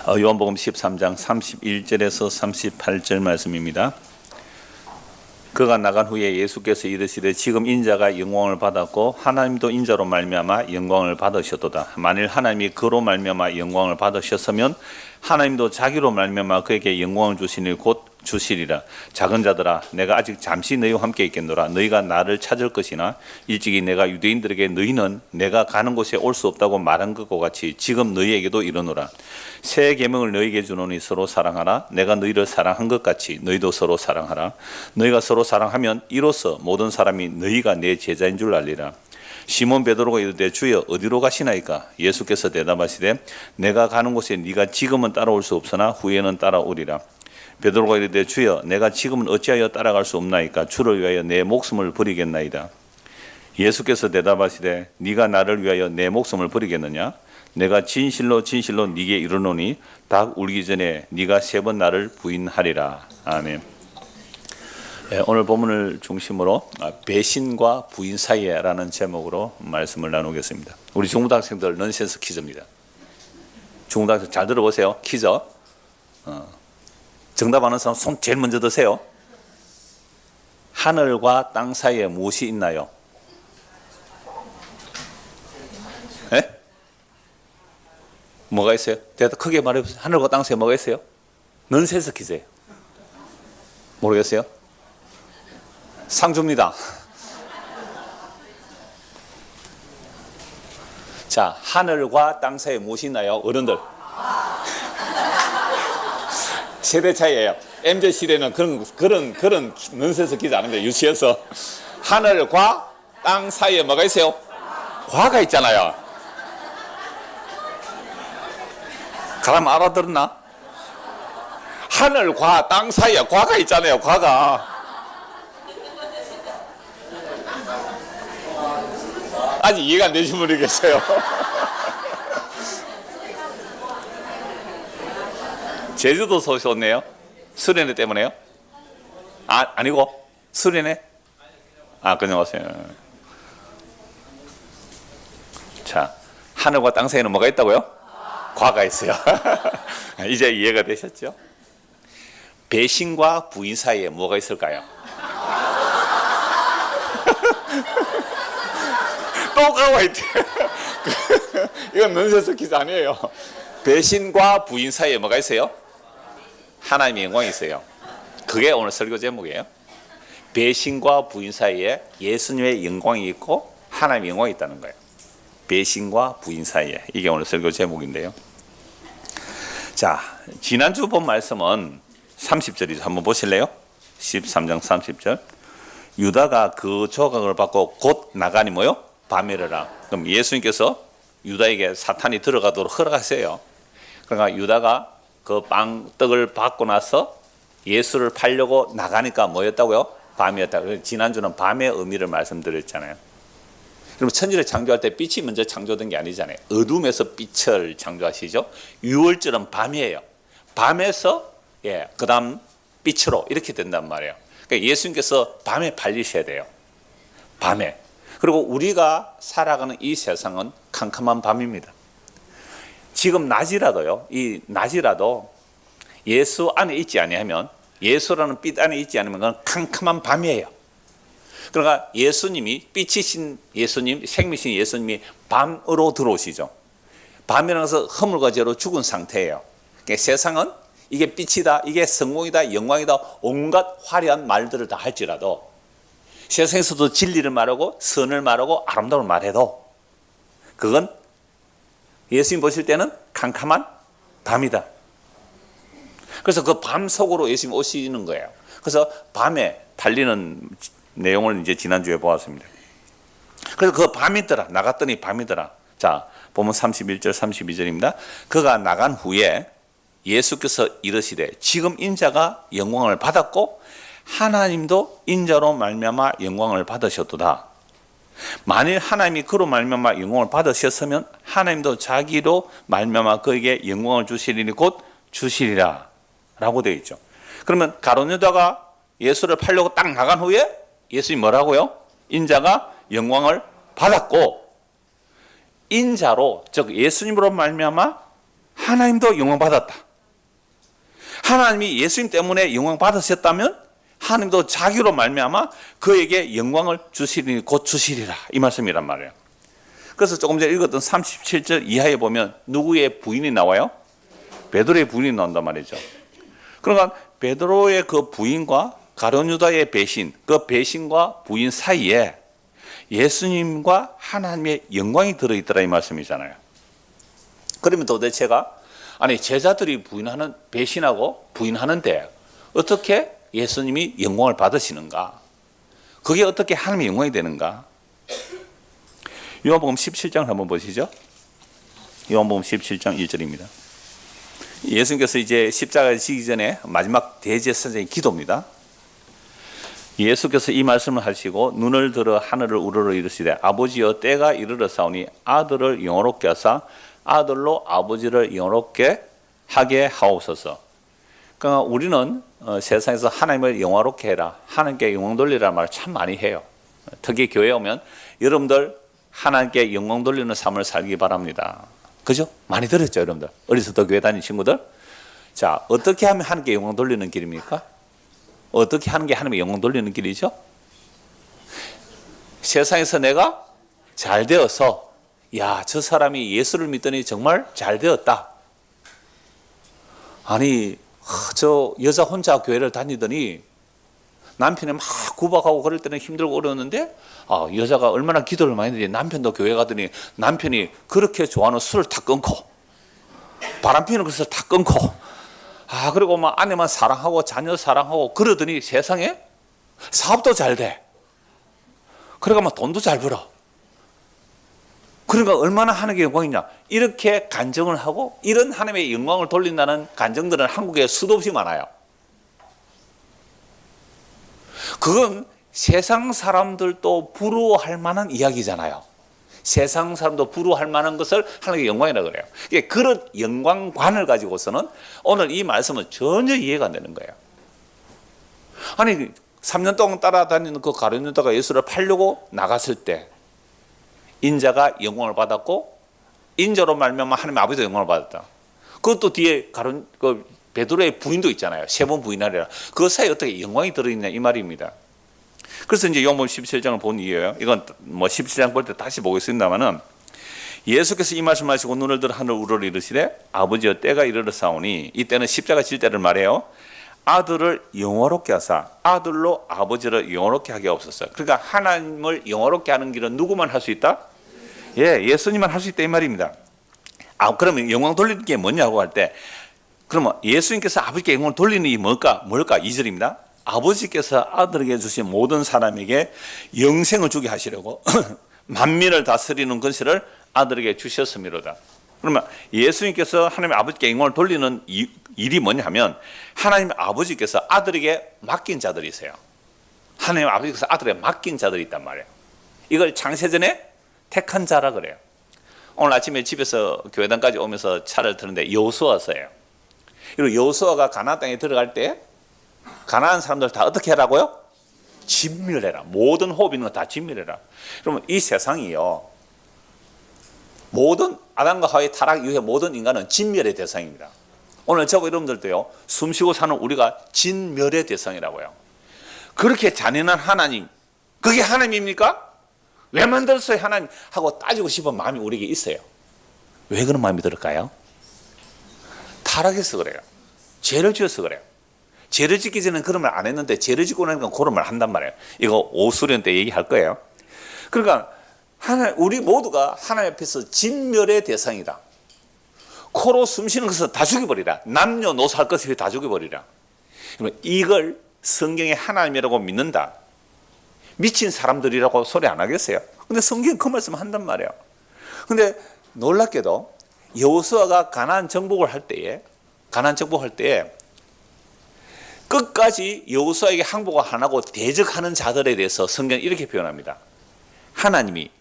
요한복음 13장 31절에서 38절 말씀입니다. 그가 나간 후에 예수께서 이르시되 지금 인자가 영광을 받았고 하나님도 인자로 말미암아 영광을 받으셨도다. 만일 하나님이 그로 말미암아 영광을 받으셨으면 하나님도 자기로 말미암아 그에게 영광을 주시니 곧 주시리라. 작은 자들아, 내가 아직 잠시 너희와 함께 있겠노라. 너희가 나를 찾을 것이나 일찍이 내가 유대인들에게 너희는 내가 가는 곳에 올 수 없다고 말한 것과 같이 지금 너희에게도 이르노라. 새 계명을 너희에게 주노니 서로 사랑하라. 내가 너희를 사랑한 것 같이 너희도 서로 사랑하라. 너희가 서로 사랑하면 이로써 모든 사람이 너희가 내 제자인 줄 알리라. 시몬 베드로가 이르되 주여 어디로 가시나이까? 예수께서 대답하시되 내가 가는 곳에 네가 지금은 따라올 수 없으나 후에는 따라오리라. 베드로가 이르되 주여 내가 지금은 어찌하여 따라갈 수 없나이까? 주를 위하여 내 목숨을 버리겠나이다. 예수께서 대답하시되 네가 나를 위하여 내 목숨을 버리겠느냐? 내가 진실로 진실로 네게 이르노니 닭 울기 전에 네가 3번 나를 부인하리라. 아멘. 오늘 본문을 중심으로 배신과 부인 사이에라는 제목으로 말씀을 나누겠습니다. 우리 중고등학생들 넌센스 퀴즈입니다. 중고등학생 잘 들어보세요. 퀴즈. 정답 아는 사람 손 제일 먼저 드세요. 하늘과 땅 사이에 무엇이 있나요? 네? 뭐가 있어요? 대답 크게 말해보세요. 하늘과 땅 사이에 뭐가 있어요? 넌센스 퀴즈예요. 모르겠어요? 상주입니다. 자, 하늘과 땅 사이에 무엇이 있나요? 어른들. 세대 차이예요. MZ 시대는 그런 넌센스 퀴즈 아는데 유치해서 하늘과 땅 사이에 뭐가 있어요? 과가 있잖아요. 사람 알아들었나? 하늘과 땅 사이에 과가 있잖아요. 과가. 아직 이해가 안 되신 분이 계세요. 제주도 소식 오네요. 수련회 때문에요? 아니고 수련회? 그냥 오세요. 자, 하늘과 땅 사이에는 뭐가 있다고요? 과가 있어요. 이제 이해가 되셨죠? 배신과 부인 사이에 뭐가 있을까요? 또 과가 있대. 이건 넌센스 퀴즈 아니에요. 배신과 부인 사이에 뭐가 있어요? 하나님의 영광이 있어요. 그게 오늘 설교 제목이에요. 배신과 부인 사이에 예수님의 영광이 있고 하나님의 영광이 있다는 거예요. 배신과 부인 사이에. 이게 오늘 설교 제목인데요. 자, 지난주 본 말씀은 30절이죠. 한번 보실래요? 13장 30절. 유다가 그 조각을 받고 곧 나가니 뭐요? 밤이르라. 그럼 예수님께서 유다에게 사탄이 들어가도록 허락하세요. 그러니까 유다가 그 떡을 받고 나서 예수를 팔려고 나가니까 뭐였다고요? 밤이었다. 지난주는 밤의 의미를 말씀드렸잖아요. 그럼 천지를 창조할 때 빛이 먼저 창조된 게 아니잖아요. 어둠에서 빛을 창조하시죠. 유월절은 밤이에요. 밤에서 그 다음 빛으로 이렇게 된단 말이에요. 그러니까 예수님께서 밤에 팔리셔야 돼요. 밤에. 그리고 우리가 살아가는 이 세상은 캄캄한 밤입니다. 지금 낮이라도요, 이 낮이라도 예수 안에 있지 아니하면, 예수라는 빛 안에 있지 않으면 그건 캄캄한 밤이에요. 그러니까 예수님이, 빛이신 예수님, 생미신 예수님이 밤으로 들어오시죠. 밤이라는 것은 허물과 죄로 죽은 상태예요. 그러니까 세상은 이게 빛이다, 이게 성공이다, 영광이다, 온갖 화려한 말들을 다 할지라도 세상에서도 진리를 말하고 선을 말하고 아름다움을 말해도 그건 예수님 보실 때는 캄캄한 밤이다. 그래서 그 밤 속으로 예수님 오시는 거예요. 그래서 밤에 달리는 내용을 이제 지난주에 보았습니다. 그래서 그 밤이더라. 나갔더니 밤이더라. 자, 보면 31절 32절입니다. 그가 나간 후에 예수께서 이르시되 지금 인자가 영광을 받았고 하나님도 인자로 말미암아 영광을 받으셨도다. 만일 하나님이 그로 말미암아 영광을 받으셨으면 하나님도 자기로 말미암아 그에게 영광을 주시리니 곧 주시리라 라고 되어 있죠. 그러면 가룟 유다가 예수를 팔려고 딱 나간 후에 예수님 뭐라고요? 인자가 영광을 받았고 인자로 즉 예수님으로 말미암아 하나님도 영광 받았다. 하나님이 예수님 때문에 영광 받으셨다면 하나님도 자기로 말미암아 그에게 영광을 주시리니 곧 주시리라, 이 말씀이란 말이에요. 그래서 조금 전에 읽었던 37절 이하에 보면 누구의 부인이 나와요? 베드로의 부인이 나온단 말이죠. 그러니까 베드로의 그 부인과 가룟 유다의 배신, 그 배신과 부인 사이에 예수님과 하나님의 영광이 들어있더라, 이 말씀이잖아요. 그러면 도대체가 아니 제자들이 부인하는, 배신하고 부인하는데 어떻게 예수님이 영광을 받으시는가? 그게 어떻게 하나님의 영광이 되는가? 요한복음 17장을 한번 보시죠. 요한복음 17장 1절입니다. 예수님께서 이제 십자가에 지기 전에 마지막 대제사장의 기도입니다. 예수께서 이 말씀을 하시고 눈을 들어 하늘을 우러러 이르시되 아버지여 때가 이르렀사오니 아들을 영화롭게 하사 아들로 아버지를 영화롭게 하게 하옵소서. 그러니까 우리는 세상에서 하나님을 영화롭게 해라, 하나님께 영광 돌리라는 말을 참 많이 해요. 특히 교회에 오면 여러분들 하나님께 영광 돌리는 삶을 살기 바랍니다. 그죠? 많이 들었죠, 여러분들? 어려서부터 교회 다니는 친구들. 자, 어떻게 하면 하나님께 영광 돌리는 길입니까? 어떻게 하는 게 하나님의 영광 돌리는 길이죠? 세상에서 내가 잘 되어서 야, 저 사람이 예수를 믿더니 정말 잘 되었다. 아니, 저 여자 혼자 교회를 다니더니 남편이 막 구박하고 그럴 때는 힘들고 어려웠는데 여자가 얼마나 기도를 많이 했는지 남편도 교회 가더니 남편이 그렇게 좋아하는 술을 다 끊고 바람 피는 것을 다 끊고 그리고 막 아내만 사랑하고 자녀 사랑하고 그러더니 세상에 사업도 잘 돼. 그러니까 막 돈도 잘 벌어. 그러니까 얼마나 하나님의 영광이냐. 이렇게 간증을 하고 이런 하나님의 영광을 돌린다는 간증들은 한국에 수도 없이 많아요. 그건 세상 사람들도 부러워할 만한 이야기잖아요. 세상 사람도 부러워할 만한 것을 하나님의 영광이라고 그래요. 그런 영광관을 가지고서는 오늘 이 말씀은 전혀 이해가 안 되는 거예요. 아니 3년 동안 따라다니는 그 가룟 유다가 예수를 팔려고 나갔을 때 인자가 영광을 받았고 인자로 말미암아 하나님의 아버지도 영광을 받았다. 그것도 뒤에 베드로의 부인도 있잖아요. 세 번 부인하리라. 그 사이에 어떻게 영광이 들어있냐 이 말입니다. 그래서 이제 요한복음 17장을 본 이유예요. 이건 뭐 17장 볼 때 다시 보겠습니다만은 예수께서 이 말씀하시고 눈을 들어 하늘 우러러 이르시되 아버지여 때가 이르렀사오니, 이때는 십자가 질 때를 말해요. 아들을 영화롭게 하사 아들로 아버지를 영화롭게 하게 없었어요. 그러니까 하나님을 영화롭게 하는 길은 누구만 할 수 있다? 예수님만 할 수 있다 이 말입니다. 그러면 영광 돌리는 게 뭐냐고 할 때, 그러면 예수님께서 아버지께 영광을 돌리는 게 뭘까? 2절입니다. 아버지께서 아들에게 주신 모든 사람에게 영생을 주게 하시려고 만민을 다스리는 권세를 아들에게 주셨음이로다. 그러면 예수님께서 하나님 아버지께 영광을 돌리는 일이 뭐냐 하면 하나님 아버지께서 아들에게 맡긴 자들이세요. 하나님 아버지께서 아들에게 맡긴 자들이 있단 말이에요. 이걸 창세전에 택한 자라 그래요. 오늘 아침에 집에서 교회당까지 오면서 차를 타는데 여호수아서예요. 그리고 여호수아가 가나안 땅에 들어갈 때 가나안 사람들 다 어떻게 하라고요? 진멸해라. 모든 호흡 있는 거 다 진멸해라. 그러면 이 세상이요, 모든 아담과 하와의 타락 이후에 모든 인간은 진멸의 대상입니다. 오늘 저와 여러분들도요, 숨쉬고 사는 우리가 진멸의 대상이라고요. 그렇게 잔인한 하나님, 그게 하나님입니까? 왜 만들었어요 하나님? 하고 따지고 싶은 마음이 우리에게 있어요. 왜 그런 마음이 들을까요? 타락해서 그래요. 죄를 지어서 그래요. 죄를 짓기 전에는 그런 말 안 했는데 죄를 짓고 나니까 그런 말 한단 말이에요. 이거 오수련 때 얘기할 거예요. 그러니까 우리 모두가 하나님 앞에서 진멸의 대상이다. 코로 숨쉬는 것을 다 죽여버리라. 남녀노소 할 것을 다 죽여버리라. 그러면 이걸 성경의 하나님이라고 믿는다. 미친 사람들이라고 소리 안 하겠어요? 근데 성경은 그 말씀 한단 말이에요. 근데 놀랍게도 여호수아가 가나안 정복을 할 때에 끝까지 여호수아에게 항복을 안 하고 대적하는 자들에 대해서 성경은 이렇게 표현합니다. 하나님이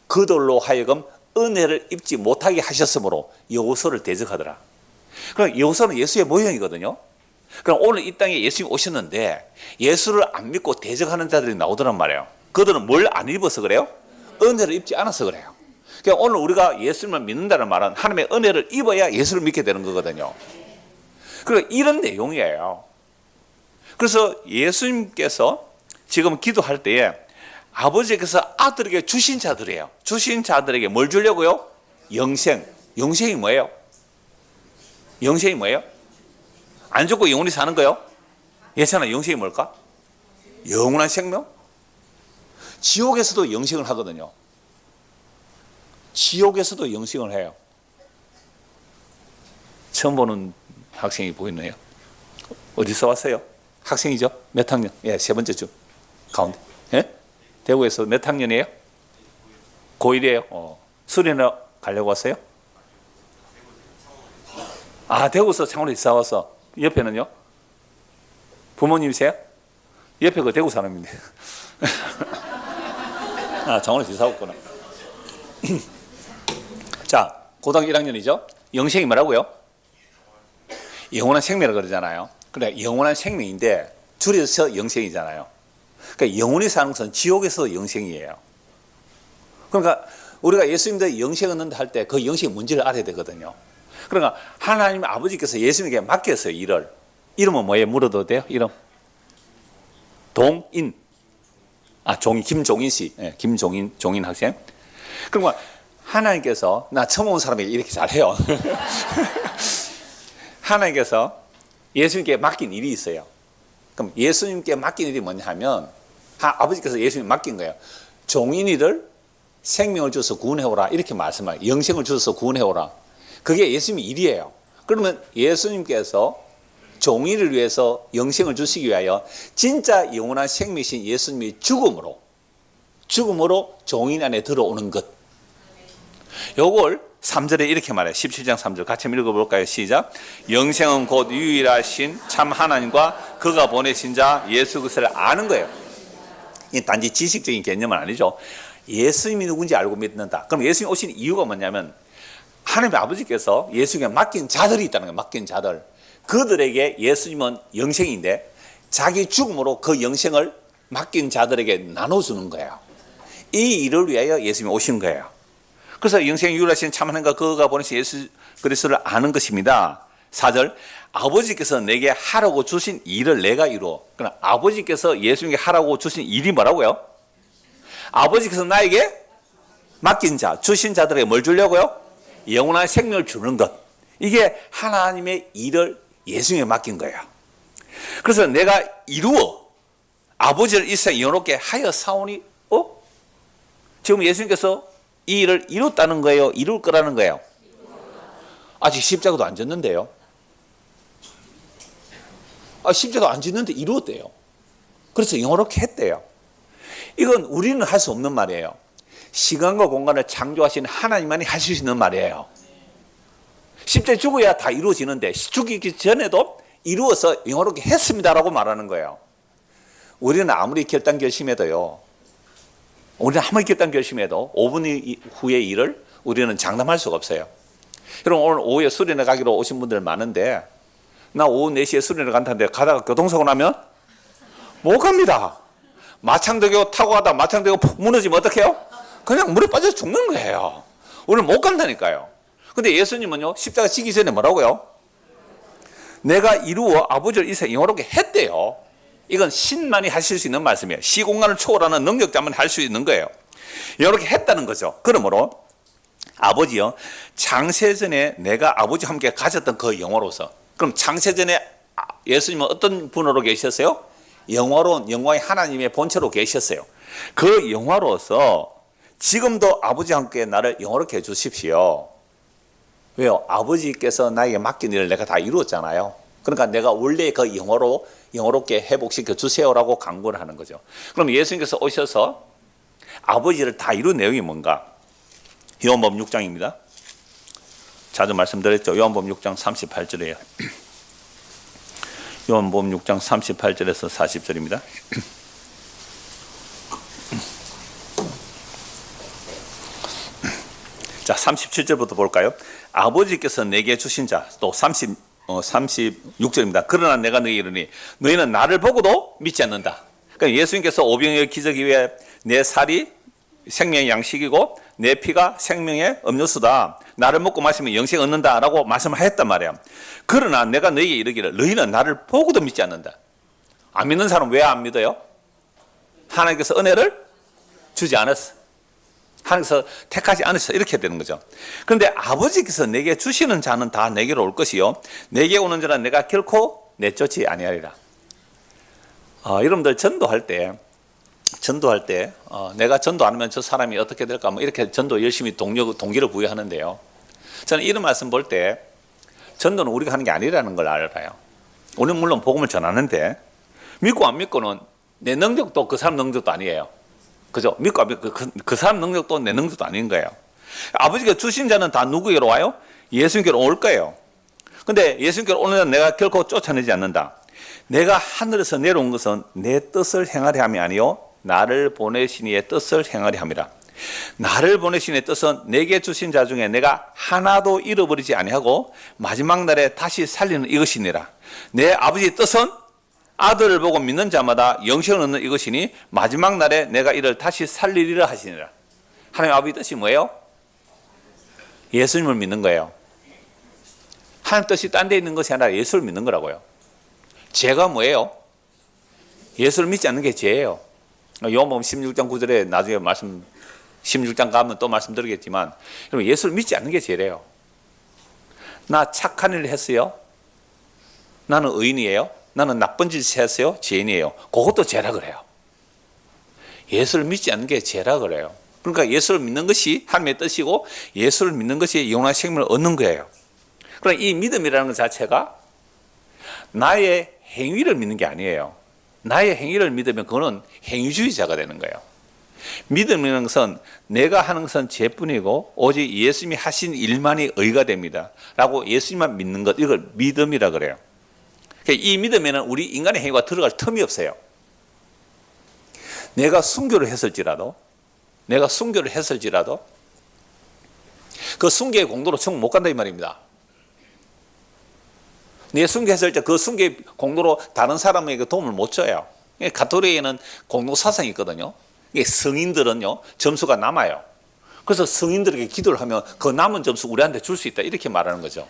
그들로 하여금 은혜를 입지 못하게 하셨으므로 여호수아를 대적하더라. 그럼 여호수아는 예수의 모형이거든요. 그럼 오늘 이 땅에 예수님이 오셨는데 예수를 안 믿고 대적하는 자들이 나오더란 말이에요. 그들은 뭘 안 입어서 그래요? 은혜를 입지 않아서 그래요. 그러니까 오늘 우리가 예수님을 믿는다는 말은 하나님의 은혜를 입어야 예수를 믿게 되는 거거든요. 그러니까 이런 내용이에요. 그래서 예수님께서 지금 기도할 때에 아버지께서 아들에게 주신 자들이에요. 주신 자들에게 뭘 주려고요? 영생. 영생이 뭐예요? 영생이 뭐예요? 안 죽고 영원히 사는 거요? 예찬아, 영생이 뭘까? 영원한 생명? 지옥에서도 영생을 하거든요. 지옥에서도 영생을 해요. 처음 보는 학생이 보이네요. 어디서 왔어요? 학생이죠? 몇 학년? 예, 세 번째 주 가운데. 예? 대구에서 몇 학년이에요? 고1이에요. 수련회 가려고 왔어요? 아, 대구에서 창원에 이사 와서. 옆에는요? 부모님이세요? 옆에 그 대구 사람인데. 아, 창원에서 이사 왔구나. 자, 고등학교 1학년이죠? 영생이 뭐라고요? 영원한 생명이라고 그러잖아요. 그래, 영원한 생명인데 줄여서 영생이잖아요. 그러니까 영원히 사는 것은 지옥에서 영생이에요. 그러니까 우리가 예수님도 영생 얻는다 할 때 그 영생의 문제를 알아야 되거든요. 그러니까 하나님 아버지께서 예수님에게 맡겼어요, 일을. 이름은 뭐예요? 물어도 돼요? 이름? 동인. 아, 김종인 씨. 네, 종인 학생. 그러니까 하나님께서, 나 처음 온 사람에게 이렇게 잘해요. 하나님께서 예수님께 맡긴 일이 있어요. 그럼 예수님께 맡긴 일이 뭐냐 하면, 아버지께서 예수님 맡긴 거예요. 종인이를 생명을 주어서 구원해오라. 이렇게 말씀해요. 영생을 주어서 구원해오라. 그게 예수님의 일이에요. 그러면 예수님께서 종인을 위해서 영생을 주시기 위하여 진짜 영원한 생명이신 예수님이 죽음으로 종인 안에 들어오는 것. 요걸 3절에 이렇게 말해요. 17장 3절 같이 한번 읽어볼까요? 시작. 영생은 곧 유일하신 참 하나님과 그가 보내신 자 예수 그리스도를 아는 거예요. 이 단지 지식적인 개념은 아니죠. 예수님이 누군지 알고 믿는다. 그럼 예수님이 오신 이유가 뭐냐면 하나님의 아버지께서 예수님께 맡긴 자들이 있다는 거예요. 맡긴 자들. 그들에게 예수님은 영생인데 자기 죽음으로 그 영생을 맡긴 자들에게 나눠주는 거예요. 이 일을 위하여 예수님이 오신 거예요. 그래서 영생 유일하신 참 하나님과 그가 보내신 예수 그리스도를 아는 것입니다. 4절 아버지께서 내게 하라고 주신 일을 내가 이루어. 그러나 아버지께서 예수님께 하라고 주신 일이 뭐라고요? 아버지께서 나에게 맡긴 자, 주신 자들에게 뭘 주려고요? 영원한 생명을 주는 것. 이게 하나님의 일을 예수님에 맡긴 거예요. 그래서 내가 이루어 아버지를 이 세상에 영원롭게 하여 사오니 지금 예수님께서 이 일을 이뤘다는 거예요? 이룰 거라는 거예요? 아직 십자가도 안 졌는데요. 십자가 안 짓는데 이루었대요. 그래서 영원롭게 했대요. 이건 우리는 할 수 없는 말이에요. 시간과 공간을 창조하신 하나님만이 할 수 있는 말이에요. 십자가에 죽어야 다 이루어지는데 죽이기 전에도 이루어서 영원롭게 했습니다라고 말하는 거예요. 우리는 아무리 결단 결심해도요. 우리는 아무리 결단 결심해도 5분 후의 일을 우리는 장담할 수가 없어요. 여러분 오늘 오후에 수련회 가기로 오신 분들 많은데 나 오후 4시에 수련회 간다는데 가다가 교통사고 나면 못 갑니다. 마창대교 타고 가다 마창대교 푹 무너지면 어떡해요? 그냥 물에 빠져서 죽는 거예요. 우리는 못 간다니까요. 근데 예수님은요 십자가 지기 전에 뭐라고요? 내가 이루어 아버지를 이 세상에 영원롭게 했대요. 이건 신만이 하실 수 있는 말씀이에요. 시공간을 초월하는 능력자만 할 수 있는 거예요. 이렇게 했다는 거죠. 그러므로 아버지요 창세전에 내가 아버지와 함께 가졌던 그 영화로서 그럼 창세전에 예수님은 어떤 분으로 계셨어요? 영화로운 영광의 하나님의 본체로 계셨어요. 그 영화로서 지금도 아버지와 함께 나를 영화롭게 해주십시오. 왜요? 아버지께서 나에게 맡긴 일을 내가 다 이루었잖아요. 그러니까 내가 원래 그 영화롭게 회복시켜 주세요라고 간구를 하는 거죠. 그럼 예수님께서 오셔서 아버지를 다 이룬 내용이 뭔가? 요한복음 6장입니다. 자주 말씀드렸죠. 요한복음 6장 38절이에요. 요한복음 6장 38절에서 40절입니다. 자, 37절부터 볼까요? 아버지께서 내게 주신 자, 또 36절입니다. 그러나 내가 너희에게 이르니 너희는 나를 보고도 믿지 않는다. 그러니까 예수님께서 오병이어 기적 이후에 내 살이 생명의 양식이고 내 피가 생명의 음료수다. 나를 먹고 마시면 영생 얻는다라고 말씀하였단 말이야. 그러나 내가 너희에게 이르기를 너희는 나를 보고도 믿지 않는다. 안 믿는 사람은 왜 안 믿어요? 하나님께서 은혜를 주지 않았어. 하나님께서 택하지 않으셔. 이렇게 되는 거죠. 그런데 아버지께서 내게 주시는 자는 다 내게로 올 것이요 내게 오는 자는 내가 결코 내쫓지 아니하리라. 여러분들 전도할 때 내가 전도 안 하면 저 사람이 어떻게 될까 뭐 이렇게 전도 열심히 동기를 부여하는데요. 저는 이런 말씀 볼 때 전도는 우리가 하는 게 아니라는 걸 알아요. 우리는 물론 복음을 전하는데 믿고 안 믿고는 내 능력도 그 사람 능력도 아니에요. 그죠? 믿고 안 믿고 그 사람 능력도 내 능력도 아닌 거예요. 아버지가 주신 자는 다 누구에게로 와요? 예수님께로 올 거예요. 근데 예수님께로 오는 자는 내가 결코 쫓아내지 않는다. 내가 하늘에서 내려온 것은 내 뜻을 행하려 함이 아니요 나를 보내신 이의 뜻을 행하려 함이라. 나를 보내신 이의 뜻은 내게 주신 자 중에 내가 하나도 잃어버리지 아니하고 마지막 날에 다시 살리는 이것이니라. 내 아버지의 뜻은 아들을 보고 믿는 자마다 영생을 얻는 이것이니 마지막 날에 내가 이를 다시 살리리라 하시니라. 하나님 아버지의 뜻이 뭐예요? 예수님을 믿는 거예요. 하나님 뜻이 딴 데 있는 것이 아니라 예수를 믿는 거라고요. 죄가 뭐예요? 예수를 믿지 않는 게 죄예요. 요한복음 16장 9절에 나중에 16장 가면 또 말씀드리겠지만 여러분 예수를 믿지 않는 게 죄래요. 나 착한 일을 했어요? 나는 의인이에요? 나는 나쁜 짓을 했어요? 죄인이에요? 그것도 죄라 그래요. 예수를 믿지 않는 게 죄라 그래요. 그러니까 예수를 믿는 것이 하나님의 뜻이고 예수를 믿는 것이 영원한 생명을 얻는 거예요. 그러니까 이 믿음이라는 것 자체가 나의 행위를 믿는 게 아니에요. 나의 행위를 믿으면 그거는 행위주의자가 되는 거예요. 믿음이라는 것은 내가 하는 것은 죄뿐이고 오직 예수님이 하신 일만이 의가 됩니다 라고 예수님만 믿는 것, 이걸 믿음이라 그래요. 이 믿음에는 우리 인간의 행위가 들어갈 틈이 없어요. 내가 순교를 했을지라도 그 순교의 공로로 천국 못 간다 이 말입니다. 내 순교했을 때 그 순교의 공로로 다른 사람에게 도움을 못 줘요. 가톨릭에는 공로 사상이 있거든요. 성인들은요 점수가 남아요. 그래서 성인들에게 기도를 하면 그 남은 점수 우리한테 줄 수 있다 이렇게 말하는 거죠.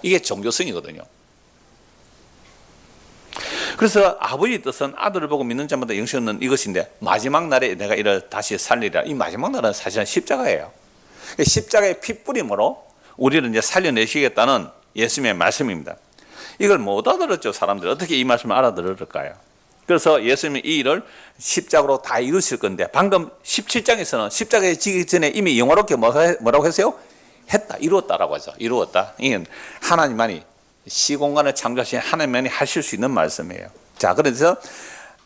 이게 종교성이거든요. 그래서 아버지의 뜻은 아들을 보고 믿는 자마다 영생을 얻는 이것인데 마지막 날에 내가 이를 다시 살리라. 이 마지막 날은 사실은 십자가예요. 십자가의 핏부림으로 우리를 이제 살려내시겠다는 예수님의 말씀입니다. 이걸 못 알아들었죠. 사람들이 어떻게 이 말씀을 알아들을까요? 그래서 예수님이 이 일을 십자가로 다 이루실 건데 방금 17장에서는 십자가에 지기 전에 이미 영화롭게 뭐라고 했어요? 했다, 이루었다라고 하죠. 이루었다. 이건 하나님만이 시공간을 창조하신 하나님만이 하실 수 있는 말씀이에요. 자, 그래서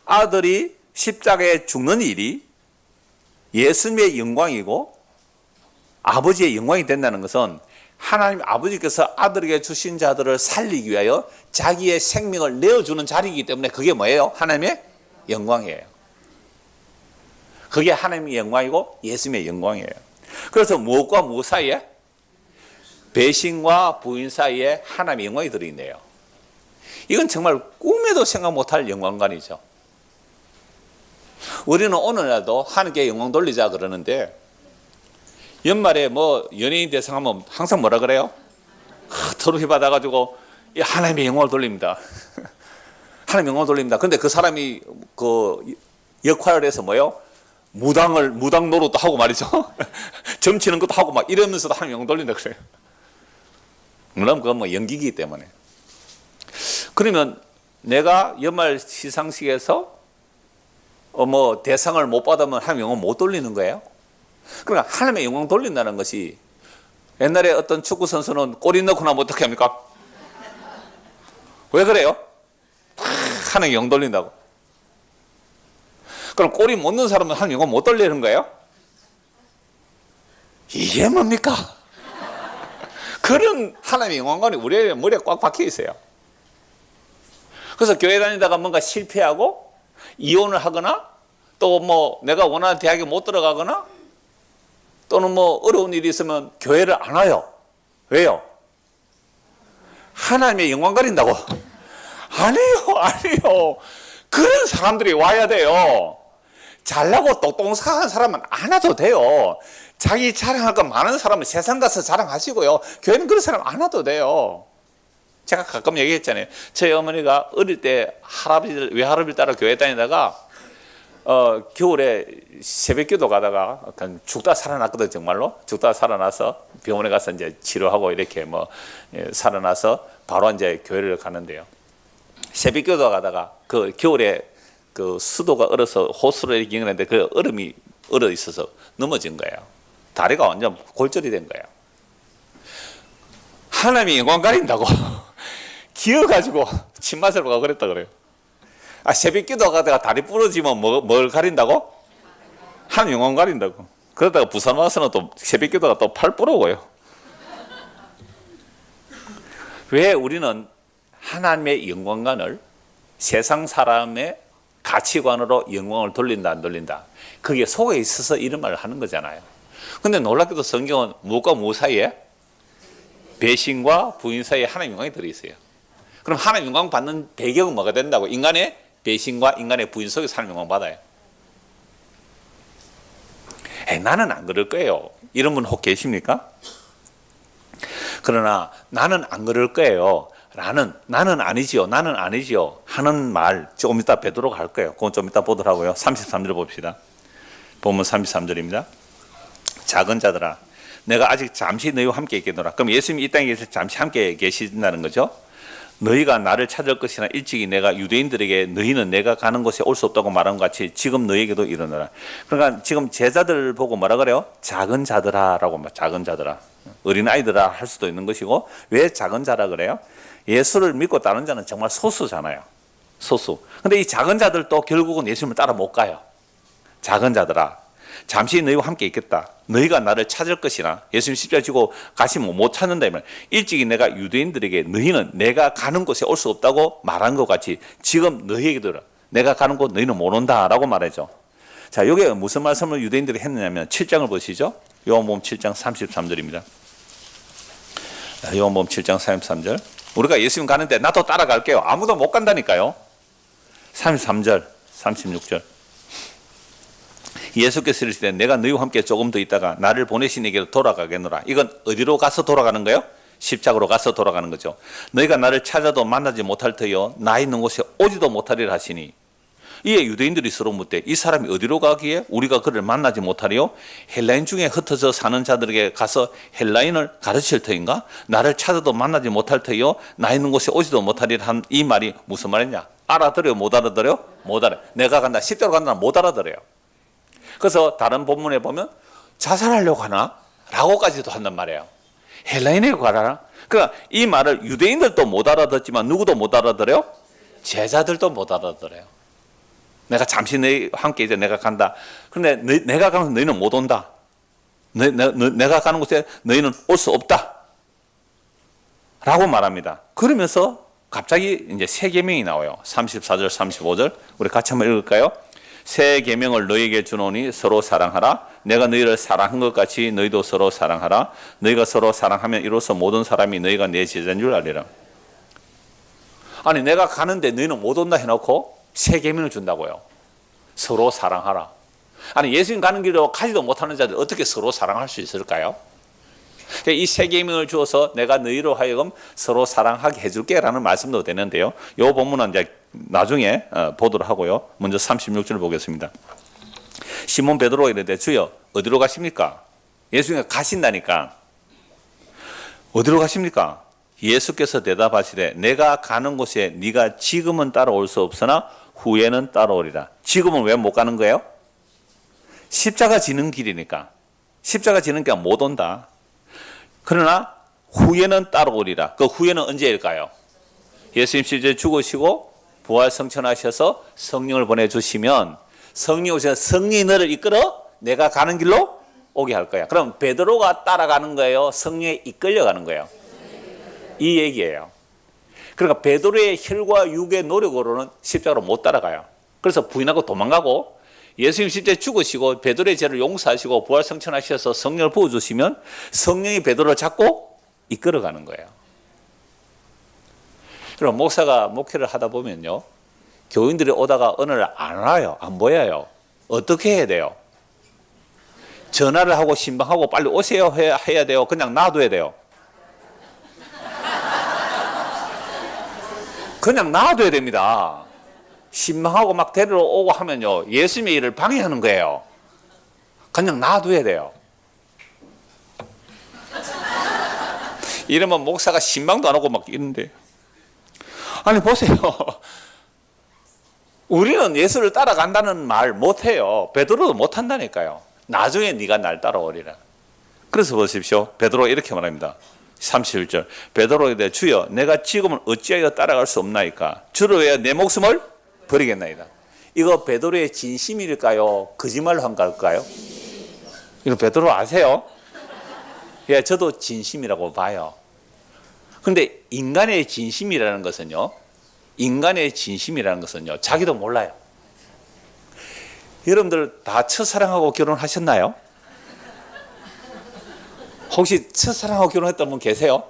아들이 십자가에 죽는 일이 예수님의 영광이고 아버지의 영광이 된다는 것은 하나님 아버지께서 아들에게 주신 자들을 살리기 위하여 자기의 생명을 내어주는 자리이기 때문에 그게 뭐예요? 하나님의 영광이에요. 그게 하나님의 영광이고 예수님의 영광이에요. 그래서 무엇과 무엇 사이에? 배신과 부인 사이에 하나님의 영광이 들어있네요. 이건 정말 꿈에도 생각 못할 영광관이죠. 우리는 오늘날도 하나님께 영광 돌리자 그러는데 연말에 뭐 연예인 대상하면 항상 뭐라 그래요? 트로피 받아가지고 하나님의 영광을 돌립니다. 하나님의 영광을 돌립니다. 근데 그 사람이 그 역할을 해서 뭐예요? 무당 노릇도 하고 말이죠. 점치는 것도 하고 막 이러면서도 하나님의 영광 돌린다 그래요. 물론 그건 뭐 연기이기 때문에. 그러면 내가 연말 시상식에서 뭐 대상을 못 받으면 하나님의 영광 못 돌리는 거예요? 그러니까 하나님의 영광 돌린다는 것이 옛날에 어떤 축구 선수는 골이 넣고 나면 어떻게 합니까? 왜 그래요? 하나님의 영광 돌린다고. 그럼 골이 못 넣는 사람은 하나님의 영광 못 돌리는 거예요? 이게 뭡니까? 그런 하나님의 영광관이 우리 머리에 꽉 박혀 있어요. 그래서 교회 다니다가 뭔가 실패하고 이혼을 하거나 또 뭐 내가 원하는 대학에 못 들어가거나 또는 뭐 어려운 일이 있으면 교회를 안 와요. 왜요? 하나님의 영광 가린다고? 아니요. 그런 사람들이 와야 돼요. 잘나고 똑똑한 사람은 안 와도 돼요. 자기 자랑할 거 많은 사람은 세상 가서 자랑하시고요. 교회는 그런 사람 안 와도 돼요. 제가 가끔 얘기했잖아요. 저희 어머니가 어릴 때 외할아버지를 따라 교회 다니다가 겨울에 새벽기도 가다가 죽다 살아났거든. 정말로 죽다 살아나서 병원에 가서 이제 치료하고 이렇게 살아나서 바로 이제 교회를 가는데요. 새벽기도 가다가 그 겨울에 그 수도가 얼어서 호수로 이렇게 연결했는데 그 얼음이 얼어 있어서 넘어진 거예요. 다리가 완전 골절이 된 거예요. 하나님이 영광 가린다고 기어가지고 침 맞으러 가고 그랬다 그래요. 새벽기도 가다가 다리 부러지면 뭘 가린다고? 하나님 영광 가린다고. 그러다가 부산 와서는 또 새벽기도가 또 팔 부러워요. 왜 우리는 하나님의 영광관을 세상 사람의 가치관으로 영광을 돌린다 안 돌린다, 그게 속에 있어서 이런 말을 하는 거잖아요. 근데 놀랍게도 성경은 무엇과 무엇 사이에? 배신과 부인 사이에 하나님 영광이 들어있어요. 그럼 하나님 영광 받는 배경은 뭐가 된다고? 인간의 배신과 인간의 부인 속에서 하나님 영광 받아요. 나는 안 그럴 거예요. 이런 분 혹 계십니까? 그러나 나는 안 그럴 거예요. 나는 아니지요. 나는 아니지요. 하는 말 조금 이따 뵙도록 할 거예요. 그건 좀 이따 보더라고요. 33절 봅시다. 보면 33절입니다. 작은 자들아, 내가 아직 잠시 너희와 함께 있겠노라. 그럼 예수님이 이 땅에 계셔서 잠시 함께 계신다는 거죠. 너희가 나를 찾을 것이나 일찍이 내가 유대인들에게 너희는 내가 가는 곳에 올 수 없다고 말한 것 같이 지금 너희에게도 이르노라. 그러니까 지금 제자들 보고 뭐라 그래요? 작은 자들아 라고, 작은 자들아. 어린아이들아 할 수도 있는 것이고, 왜 작은 자라 그래요? 예수를 믿고 따르는 자는 정말 소수잖아요. 소수. 근데 이 작은 자들도 결국은 예수님을 따라 못 가요. 작은 자들아, 잠시 너희와 함께 있겠다. 너희가 나를 찾을 것이나, 예수님 십자가 지고 가시면 못 찾는다면 일찍이 내가 유대인들에게 너희는 내가 가는 곳에 올 수 없다고 말한 것 같이 지금 너희에게도 내가 가는 곳 너희는 못 온다라고 말하죠. 자, 이게 무슨 말씀을 유대인들이 했느냐면 7장을 보시죠. 요한복음 7장 33절입니다. 요한복음 7장 33절. 우리가 예수님 가는데 나도 따라갈게요. 아무도 못 간다니까요. 33절, 36절. 예수께서 이르시되 내가 너희와 함께 조금 더 있다가 나를 보내신 에게로 돌아가겠노라. 이건 어디로 가서 돌아가는 거예요? 십자가로 가서 돌아가는 거죠. 너희가 나를 찾아도 만나지 못할 터요 나 있는 곳에 오지도 못하리라 하시니, 이에 유대인들이 서로 묻되 이 사람이 어디로 가기에 우리가 그를 만나지 못하리요? 헬라인 중에 흩어져 사는 자들에게 가서 헬라인을 가르칠 터인가? 나를 찾아도 만나지 못할 터요 나 있는 곳에 오지도 못하리라 한 이 말이 무슨 말이냐? 알아들어요? 못 알아들어요? 못 알아요. 내가 간다, 십자가로 간다, 못 알아들어요. 그래서 다른 본문에 보면 자살하려고 하나? 라고까지도 한단 말이에요. 헬라인에게 가라. 그러니까 이 말을 유대인들도 못 알아듣지만 누구도 못 알아들어요? 제자들도 못 알아들어요. 내가 잠시 너희 함께 이제 내가 간다. 그런데 내가 가는 곳에 너희는 못 온다. 내가 가는 곳에 너희는 올 수 없다. 라고 말합니다. 그러면서 갑자기 이제 새 계명이 나와요. 34절, 35절. 우리 같이 한번 읽을까요? 새 계명을 너희에게 주노니 서로 사랑하라. 내가 너희를 사랑한 것 같이 너희도 서로 사랑하라. 너희가 서로 사랑하면 이로써 모든 사람이 너희가 내 제자인 줄 알리라. 아니, 내가 가는데 너희는 못 온다 해놓고 새 계명을 준다고요. 서로 사랑하라. 아니, 예수님 가는 길로 가지도 못하는 자들 어떻게 서로 사랑할 수 있을까요? 이 새 계명을 주어서 내가 너희로 하여금 서로 사랑하게 해줄게 라는 말씀도 되는데요. 이 본문은 이제 나중에 보도록 하고요. 먼저 36절 보겠습니다. 시몬 베드로가 이르되 주여 어디로 가십니까? 예수님이 가신다니까. 어디로 가십니까? 예수께서 대답하시되 내가 가는 곳에 네가 지금은 따라올 수 없으나 후에는 따라오리라. 지금은 왜 못 가는 거예요? 십자가 지는 길이니까. 십자가 지는 게 못 온다. 그러나 후에는 따라오리라. 그 후에는 언제일까요? 예수님 실제 죽으시고 부활 성천하셔서 성령을 보내주시면 성령이 오셔서 성령이 너를 이끌어 내가 가는 길로 오게 할 거야. 그럼 베드로가 따라가는 거예요? 성령에 이끌려가는 거예요? 이 얘기예요. 그러니까 베드로의 혈과 육의 노력으로는 십자가로 못 따라가요. 그래서 부인하고 도망가고, 예수님 실제 죽으시고 베드로의 죄를 용서하시고 부활 성천하셔서 성령을 부어주시면 성령이 베드로를 잡고 이끌어가는 거예요. 그럼 목사가 목회를 하다 보면요, 교인들이 오다가 어느 날 안 와요. 안 보여요. 어떻게 해야 돼요? 전화를 하고 신방하고 빨리 오세요 해야 돼요? 그냥 놔둬야 돼요? 그냥 놔둬야 됩니다. 신방하고 막 데리러 오고 하면요, 예수님의 일을 방해하는 거예요. 그냥 놔둬야 돼요. 이러면 목사가 신방도 안 하고 막 이런데, 아니 보세요. 우리는 예수를 따라간다는 말 못해요. 베드로도 못한다니까요. 나중에 네가 날 따라오리라. 그래서 보십시오. 베드로가 이렇게 말합니다. 31절. 베드로에 대해 주여 내가 지금은 어찌하여 따라갈 수 없나이까? 주를 위하여 내 목숨을 버리겠나이다. 이거 베드로의 진심일까요? 거짓말로 한 걸까요? 이거 베드로 아세요? 예, 저도 진심이라고 봐요. 그런데 인간의 진심이라는 것은요, 자기도 몰라요. 여러분들 다 첫사랑하고 결혼하셨나요? 혹시 첫사랑하고 결혼했던 분 계세요?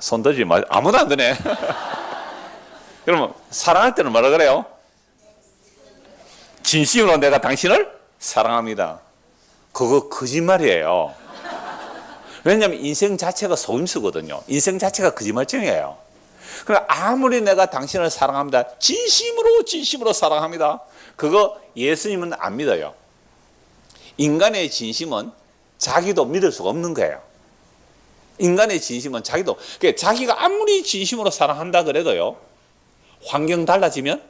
손 들지 마. 아무도 안 드네. 그러면 사랑할 때는 뭐라 그래요? 진심으로 내가 당신을 사랑합니다. 그거 거짓말이에요. 왜냐하면 인생 자체가 속임수거든요. 인생 자체가 거짓말쟁이에요. 그러니까 아무리 내가 당신을 사랑합니다, 진심으로 사랑합니다, 그거 예수님은 안 믿어요. 인간의 진심은 자기도 믿을 수가 없는 거예요. 인간의 진심은 자기도, 그러니까 자기가 아무리 진심으로 사랑한다 그래도요, 환경 달라지면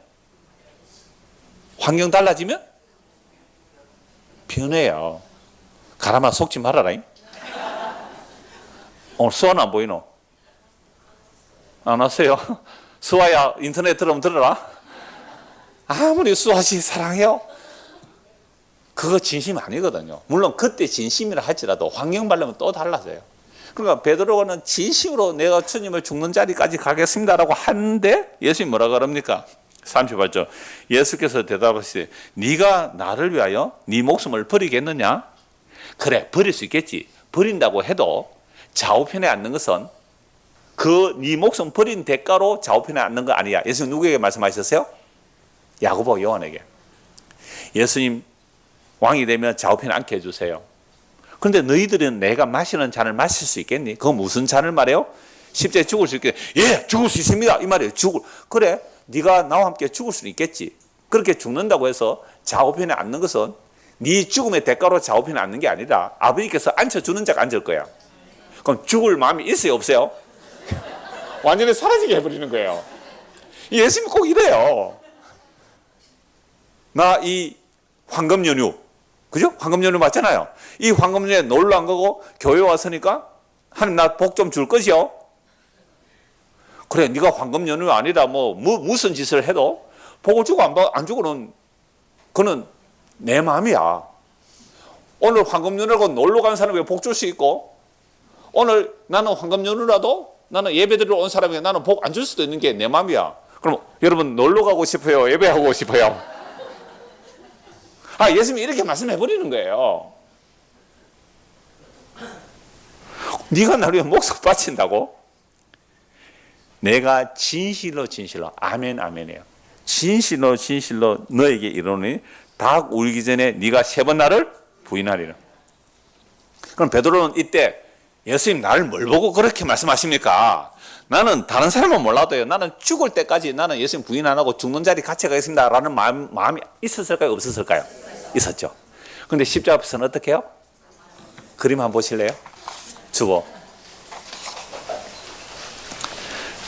변해요. 가라마 속지 말아라. 오늘 수아는 안 보이노? 안 왔어요? 수아야, 인터넷 들으면 들어라. 아무리 수아씨 사랑해요, 그거 진심 아니거든요. 물론 그때 진심이라 할지라도 환경 바르면 또 달라져요. 그러니까 베드로는 진심으로 내가 주님을 죽는 자리까지 가겠습니다라고 하는데 예수님 뭐라 그럽니까? 38절. 예수께서 대답하시되 네가 나를 위하여 네 목숨을 버리겠느냐? 그래, 버릴 수 있겠지. 버린다고 해도 좌우편에 앉는 것은 그 네 목숨 버린 대가로 좌우편에 앉는 거 아니야. 예수님 누구에게 말씀하셨어요? 야고보 요한에게. 예수님 왕이 되면 좌우편에 앉게 해주세요. 그런데 너희들은 내가 마시는 잔을 마실 수 있겠니? 그거 무슨 잔을 말해요? 십자가에 죽을 수 있겠니? 예, 죽을 수 있습니다. 이 말이에요. 그래, 네가 나와 함께 죽을 수는 있겠지. 그렇게 죽는다고 해서 좌우편에 앉는 것은 네 죽음의 대가로 좌우편에 앉는 게 아니라 아버지께서 앉혀주는 자가 앉을 거야. 그럼 죽을 마음이 있어요, 없어요? 완전히 사라지게 해버리는 거예요. 예수님이 꼭 이래요. 나 이 황금 연휴, 그죠? 황금 연휴 맞잖아요. 이 황금 연휴에 놀러 안 가고 교회 왔으니까 하나님 나 복 좀 줄 것이요. 그래, 네가 황금 연휴 아니라 무슨 짓을 해도 복을 주고 안 주고는 그는 내 마음이야. 오늘 황금 연휴라고 놀러 간 사람에게 복 줄 수 있고, 오늘 나는 황금 연휴라도 나는 예배드리러 온 사람에게 나는 복 안 줄 수도 있는 게 내 마음이야. 그럼 여러분 놀러 가고 싶어요? 예배하고 싶어요? 예수님이 이렇게 말씀해 버리는 거예요. 네가 나를 위해 목숨 바친다고? 내가 진실로 아멘 아멘이에요. 진실로 너에게 이르노니 닭 울기 전에 네가 3번 나를 부인하리라. 그럼 베드로는 이때 예수님 나를 뭘 보고 그렇게 말씀하십니까? 나는 다른 사람은 몰라도요, 나는 죽을 때까지 나는 예수님 부인 안 하고 죽는 자리 같이 가겠습니다 라는 마음이 있었을까요, 없었을까요? 있었죠. 그런데 십자가 앞에서는 어떻게 해요? 그림 한번 보실래요? 주보.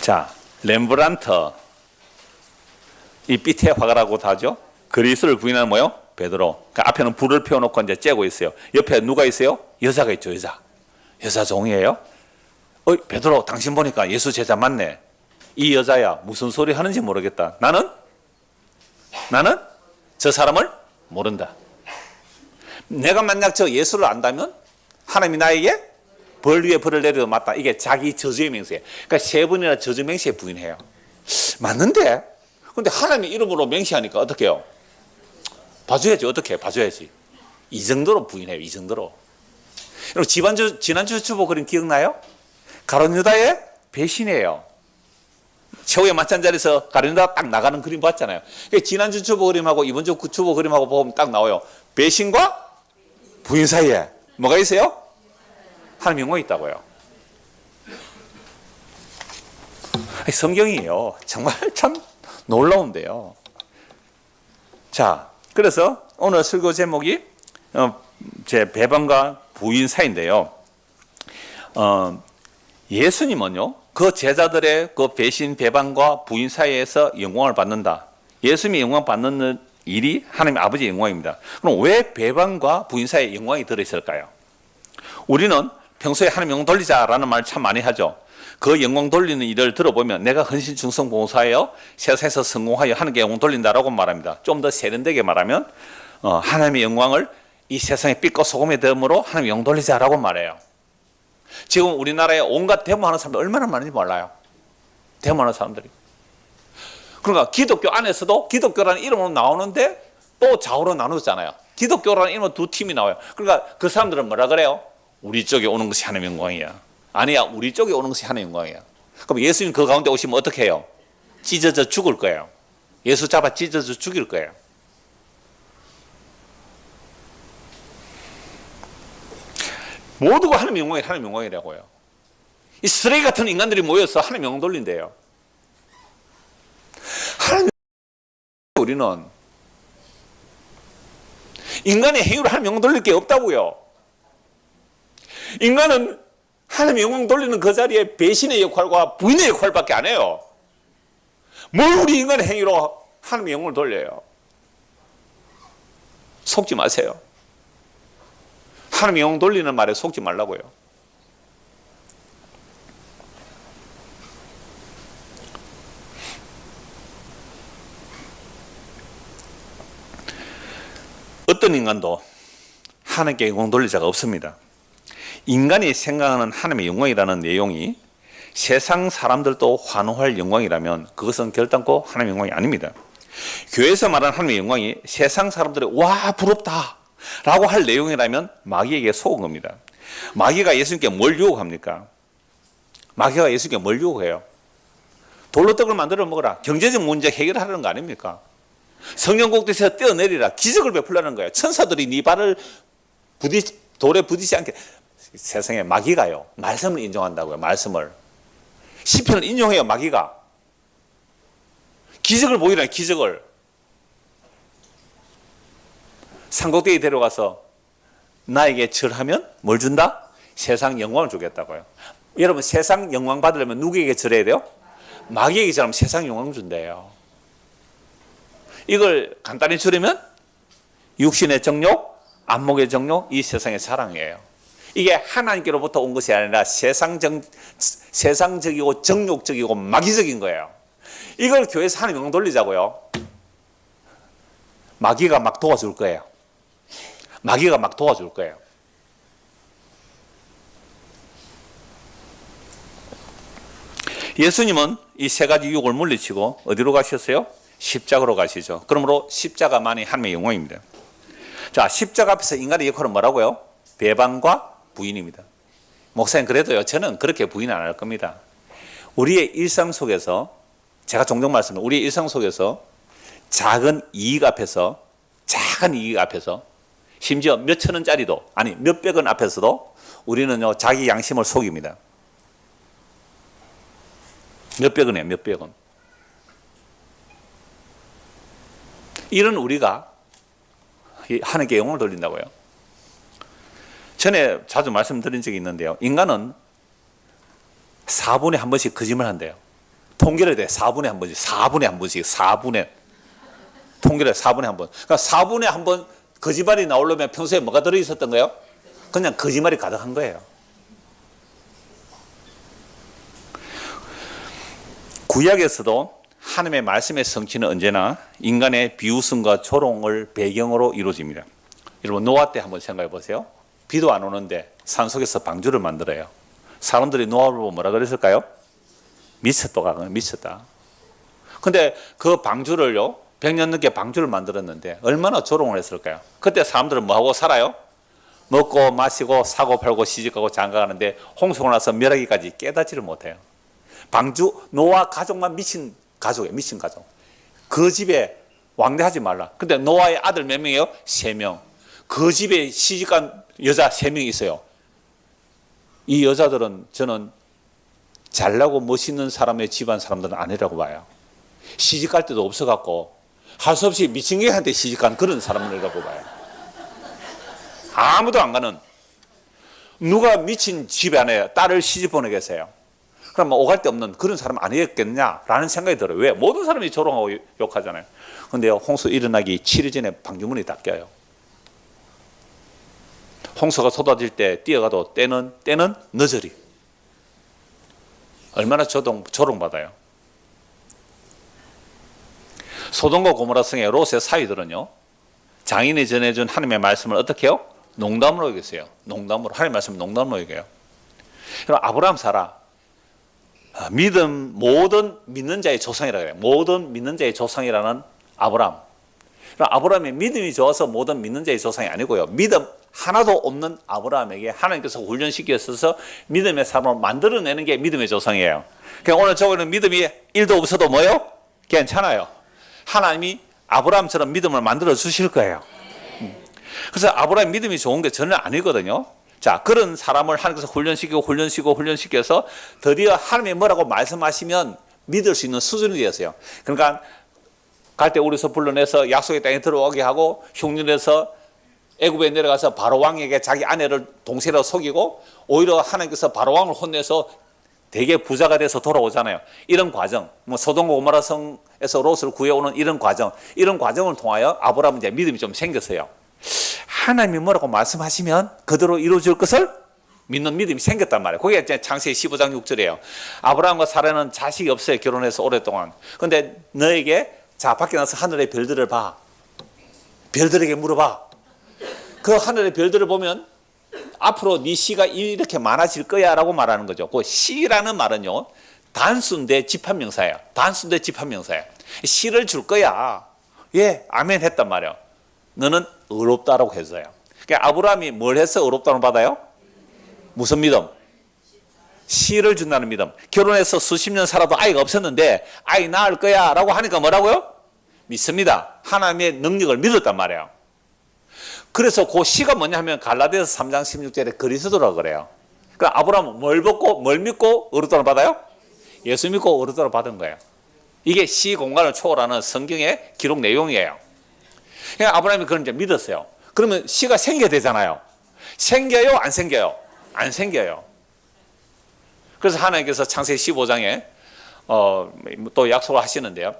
자, 렘브란트, 이 삐태 화가라고도 하죠. 그리스도를 부인하는 뭐요? 베드로. 그러니까 앞에는 불을 피워놓고 이제 쬐고 있어요. 옆에 누가 있어요? 여자가 있죠, 여자 종이에요. 베드로, 당신 보니까 예수 제자 맞네. 이 여자야, 무슨 소리 하는지 모르겠다. 나는 저 사람을 모른다. 내가 만약 저 예수를 안다면 하나님이 나에게 벌 위에 벌을 내려도 맞다. 이게 자기 저주의 맹세예요. 그러니까 3번이나 저주 맹세에 부인해요. 맞는데? 근데 하나님의 이름으로 맹세하니까 어떻게 해요? 봐줘야지. 어떻게 봐줘야지. 이 정도로 부인해요. 이 정도로. 여러분 지난주 주보 그림 기억나요? 가룟 유다의 배신이에요. 최후의 맞찬 자리에서 가려다 딱 나가는 그림 봤잖아요. 지난주 주보 그림하고 이번주 주보 그림하고 보면 딱 나와요. 배신과 부인 사이에 뭐가 있어요? 하나님의 영광이 있다고요. 성경이에요. 정말 참 놀라운데요. 자, 그래서 오늘 설교 제목이 제 배반과 부인 사이인데요. 예수님은요, 그 제자들의 그 배신, 배반과 부인 사이에서 영광을 받는다. 예수님이 영광 받는 일이 하나님 아버지의 영광입니다. 그럼 왜 배반과 부인 사이에 영광이 들어있을까요? 우리는 평소에 하나님 영광 돌리자라는 말 참 많이 하죠. 그 영광 돌리는 일을 들어보면 내가 헌신, 충성, 봉사하여 세상에서 성공하여 하나님께 영광 돌린다라고 말합니다. 좀 더 세련되게 말하면 하나님의 영광을 이 세상의 빛과 소금의 됨으로 하나님 영광 돌리자라고 말해요. 지금 우리나라에 온갖 데모하는 사람들 얼마나 많은지 몰라요. 데모하는 사람들이. 그러니까 기독교 안에서도 기독교라는 이름으로 나오는데 또 좌우로 나누잖아요. 기독교라는 이름으로 두 팀이 나와요. 그러니까 그 사람들은 뭐라 그래요? 우리 쪽에 오는 것이 하나님의 영광이야. 아니야, 우리 쪽에 오는 것이 하나님의 영광이야. 그럼 예수님 그 가운데 오시면 어떻게 해요? 찢어져 죽을 거예요. 예수 잡아 찢어져 죽일 거예요. 모두가 하나님의 영광이 하나님의 영광이라고요. 이 쓰레기 같은 인간들이 모여서 하나님의 영광 돌린대요. 하나님, 우리는 인간의 행위로 하나님 영광 돌릴 게 없다고요. 인간은 하나님의 영광 돌리는 그 자리에 배신의 역할과 부인의 역할밖에 안 해요. 뭘 우리 인간의 행위로 하나님의 영광을 돌려요? 속지 마세요. 하나님의 영광 돌리는 말에 속지 말라고요. 어떤 인간도 하나님께 영광 돌릴 자가 없습니다. 인간이 생각하는 하나님의 영광이라는 내용이 세상 사람들도 환호할 영광이라면 그것은 결단코 하나님의 영광이 아닙니다. 교회에서 말하는 하나님의 영광이 세상 사람들이 와 부럽다 라고 할 내용이라면 마귀에게 속은 겁니다. 마귀가 예수님께 뭘 유혹합니까? 마귀가 예수님께 뭘 유혹해요? 돌로 떡을 만들어 먹어라. 경제적 문제 해결하려는 거 아닙니까? 성령 꼭대기에서 뛰어내리라. 기적을 베풀라는 거예요. 천사들이 네 발을 돌에 부딪히지 않게. 세상에 마귀가요, 말씀을 인정한다고요. 말씀을. 시편을 인용해요. 마귀가. 기적을 보이라는 기적을. 산꼭대기 데려가서 나에게 절하면 뭘 준다? 세상 영광을 주겠다고요. 여러분, 세상 영광 받으려면 누구에게 절해야 돼요? 마귀에게 절하면 세상 영광 준대요. 이걸 간단히 줄이면 육신의 정욕, 안목의 정욕, 이 세상의 사랑이에요. 이게 하나님께로부터 온 것이 아니라 세상적이고 정욕적이고 마귀적인 거예요. 이걸 교회에서 하나님 영광 돌리자고요. 마귀가 막 도와줄 거예요. 마귀가 막 도와줄 거예요. 예수님은 이 세 가지 유혹을 물리치고 어디로 가셨어요? 십자가로 가시죠. 그러므로 십자가만이 하나님의 영광입니다. 자, 십자가 앞에서 인간의 역할은 뭐라고요? 배반과 부인입니다. 목사님, 그래도요, 저는 그렇게 부인 안 할 겁니다. 우리의 일상 속에서, 제가 종종 말씀드립니다. 우리의 일상 속에서 작은 이익 앞에서, 심지어 몇천 원짜리도, 아니 몇백 원 앞에서도 우리는요, 자기 양심을 속입니다. 몇백 원이에요, 몇백 원. 이런 우리가 하나님께 영광을 돌린다고요. 전에 자주 말씀드린 적이 있는데요. 인간은 4분에 한 번씩 거짓말 한대요. 통계를 돼. 4분에 한 번씩. 4분에 한 번씩. 4분에. 통계를 4분에 한 번. 그러니까 4분에 한 번 거짓말이 나오려면 평소에 뭐가 들어있었던 거예요? 그냥 거짓말이 가득한 거예요. 구약에서도 하나님의 말씀의 성취는 언제나 인간의 비웃음과 조롱을 배경으로 이루어집니다. 여러분, 노아 때 한번 생각해 보세요. 비도 안 오는데 산속에서 방주를 만들어요. 사람들이 노아를 보고 뭐라 그랬을까요? 미쳤다. 근데 그 방주를요, 100년 넘게 방주를 만들었는데 얼마나 조롱을 했을까요? 그때 사람들은 뭐하고 살아요? 먹고 마시고 사고 팔고 시집가고 장가가는데 홍수가 나서 멸하기까지 깨닫지를 못해요. 방주 노아 가족만 미친 가족이에요. 미친 가족. 그 집에 왕래하지 말라. 근데 노아의 아들 몇 명이에요? 3명. 그 집에 시집간 여자 3명이 있어요. 이 여자들은 저는 잘나고 멋있는 사람의 집안 사람들은 아니라고 봐요. 시집갈 데도 없어갖고 할 수 없이 미친 개한테 시집간 그런 사람들이라고 봐요. 아무도 안 가는. 누가 미친 집 안에 딸을 시집 보내겠어요? 그럼 오갈 데 없는 그런 사람 아니겠겠냐라는 생각이 들어요. 왜? 모든 사람이 조롱하고 욕하잖아요. 근데 홍수 일어나기 7일 전에 방주문이 닫혀요. 홍수가 쏟아질 때 뛰어가도 때는 늦으리. 얼마나 조롱받아요. 소돔과 고모라 성의 롯의 사위들은요, 장인이 전해준 하나님의 말씀을 어떻게 해요? 농담으로 여겼어요. 농담으로. 하나님의 말씀을 농담으로 여겨요. 그럼 아브라함 사라. 믿음, 모든 믿는 자의 조상이라고 해요. 모든 믿는 자의 조상이라는 아브라함. 그럼 아브라함의 믿음이 좋아서 모든 믿는 자의 조상이 아니고요. 믿음 하나도 없는 아브라함에게 하나님께서 훈련시켜서 믿음의 삶을 만들어내는 게 믿음의 조상이에요. 그러니까 오늘 저거는 믿음이 1도 없어도 뭐예요? 괜찮아요. 하나님이 아브라함처럼 믿음을 만들어 주실 거예요. 그래서 아브라함 믿음이 좋은 게 전혀 아니거든요. 자, 그런 사람을 하나님께서 훈련시켜서 드디어 하나님이 뭐라고 말씀하시면 믿을 수 있는 수준이 되었어요. 그러니까 갈 때 우리서 불러내서 약속의 땅에 들어오게 하고 흉년에서 애굽에 내려가서 바로 왕에게 자기 아내를 동생이라고 속이고 오히려 하나님께서 바로 왕을 혼내서 되게 부자가 돼서 돌아오잖아요. 이런 과정, 뭐 소돔과 고모라 성에서 롯을 구해오는 이런 과정을 통하여 아브라함은 이제 믿음이 좀 생겼어요. 하나님이 뭐라고 말씀하시면 그대로 이루어질 것을 믿는 믿음이 생겼단 말이에요. 그게 이제 창세기 15장 6절이에요. 아브라함과 사라는 자식이 없어요. 결혼해서 오랫동안. 근데 너에게 자 밖에 나서 하늘의 별들을 봐. 별들에게 물어봐. 그 하늘의 별들을 보면 앞으로 네 씨가 이렇게 많아질 거야 라고 말하는 거죠. 그 씨라는 말은요, 단수인데 집합명사예요. 단수인데 집합명사예요. 씨를 줄 거야. 예, 아멘 했단 말이에요. 너는 의롭다라고 했어요. 그러니까 아브라함이 뭘 해서 의롭다는 받아요? 무슨 믿음? 씨를 준다는 믿음. 결혼해서 수십 년 살아도 아이가 없었는데 아이 낳을 거야 라고 하니까 뭐라고요? 믿습니다. 하나님의 능력을 믿었단 말이에요. 그래서 그 씨가 뭐냐 하면 갈라디아서 3장 16절에 그리스도라고 그래요. 그러니까 아브라함은 뭘 믿고 의롭다를 받아요? 예수 믿고 의롭다를 받은 거예요. 이게 시 공간을 초월하는 성경의 기록 내용이에요. 그러니까 아브라함이 그걸 이제 믿었어요. 그러면 씨가 생겨야 되잖아요. 생겨요? 안 생겨요? 안 생겨요. 그래서 하나님께서 창세기 15장에 또 약속을 하시는데요.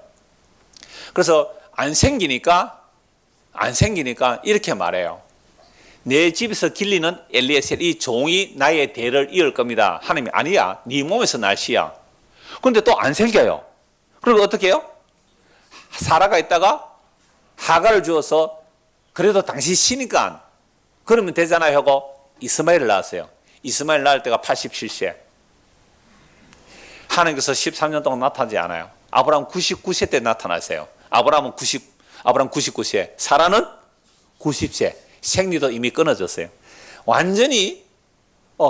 그래서 안 생기니까 이렇게 말해요. 내 집에서 길리는 엘리에셀 이 종이 나의 대를 이을 겁니다. 하나님이 아니야. 네 몸에서 날 씨야. 그런데 또 안 생겨요. 그리고 어떻게 해요? 사라가 있다가 하가를 주어서 그래도 당신 씨니까 그러면 되잖아요 하고 이스마엘을 낳았어요. 이스마엘 낳을 때가 87세. 하나님께서 13년 동안 나타나지 않아요. 아브라함 99세 때 나타나세요. 아브라함 99세, 사라는 90세. 생리도 이미 끊어졌어요. 완전히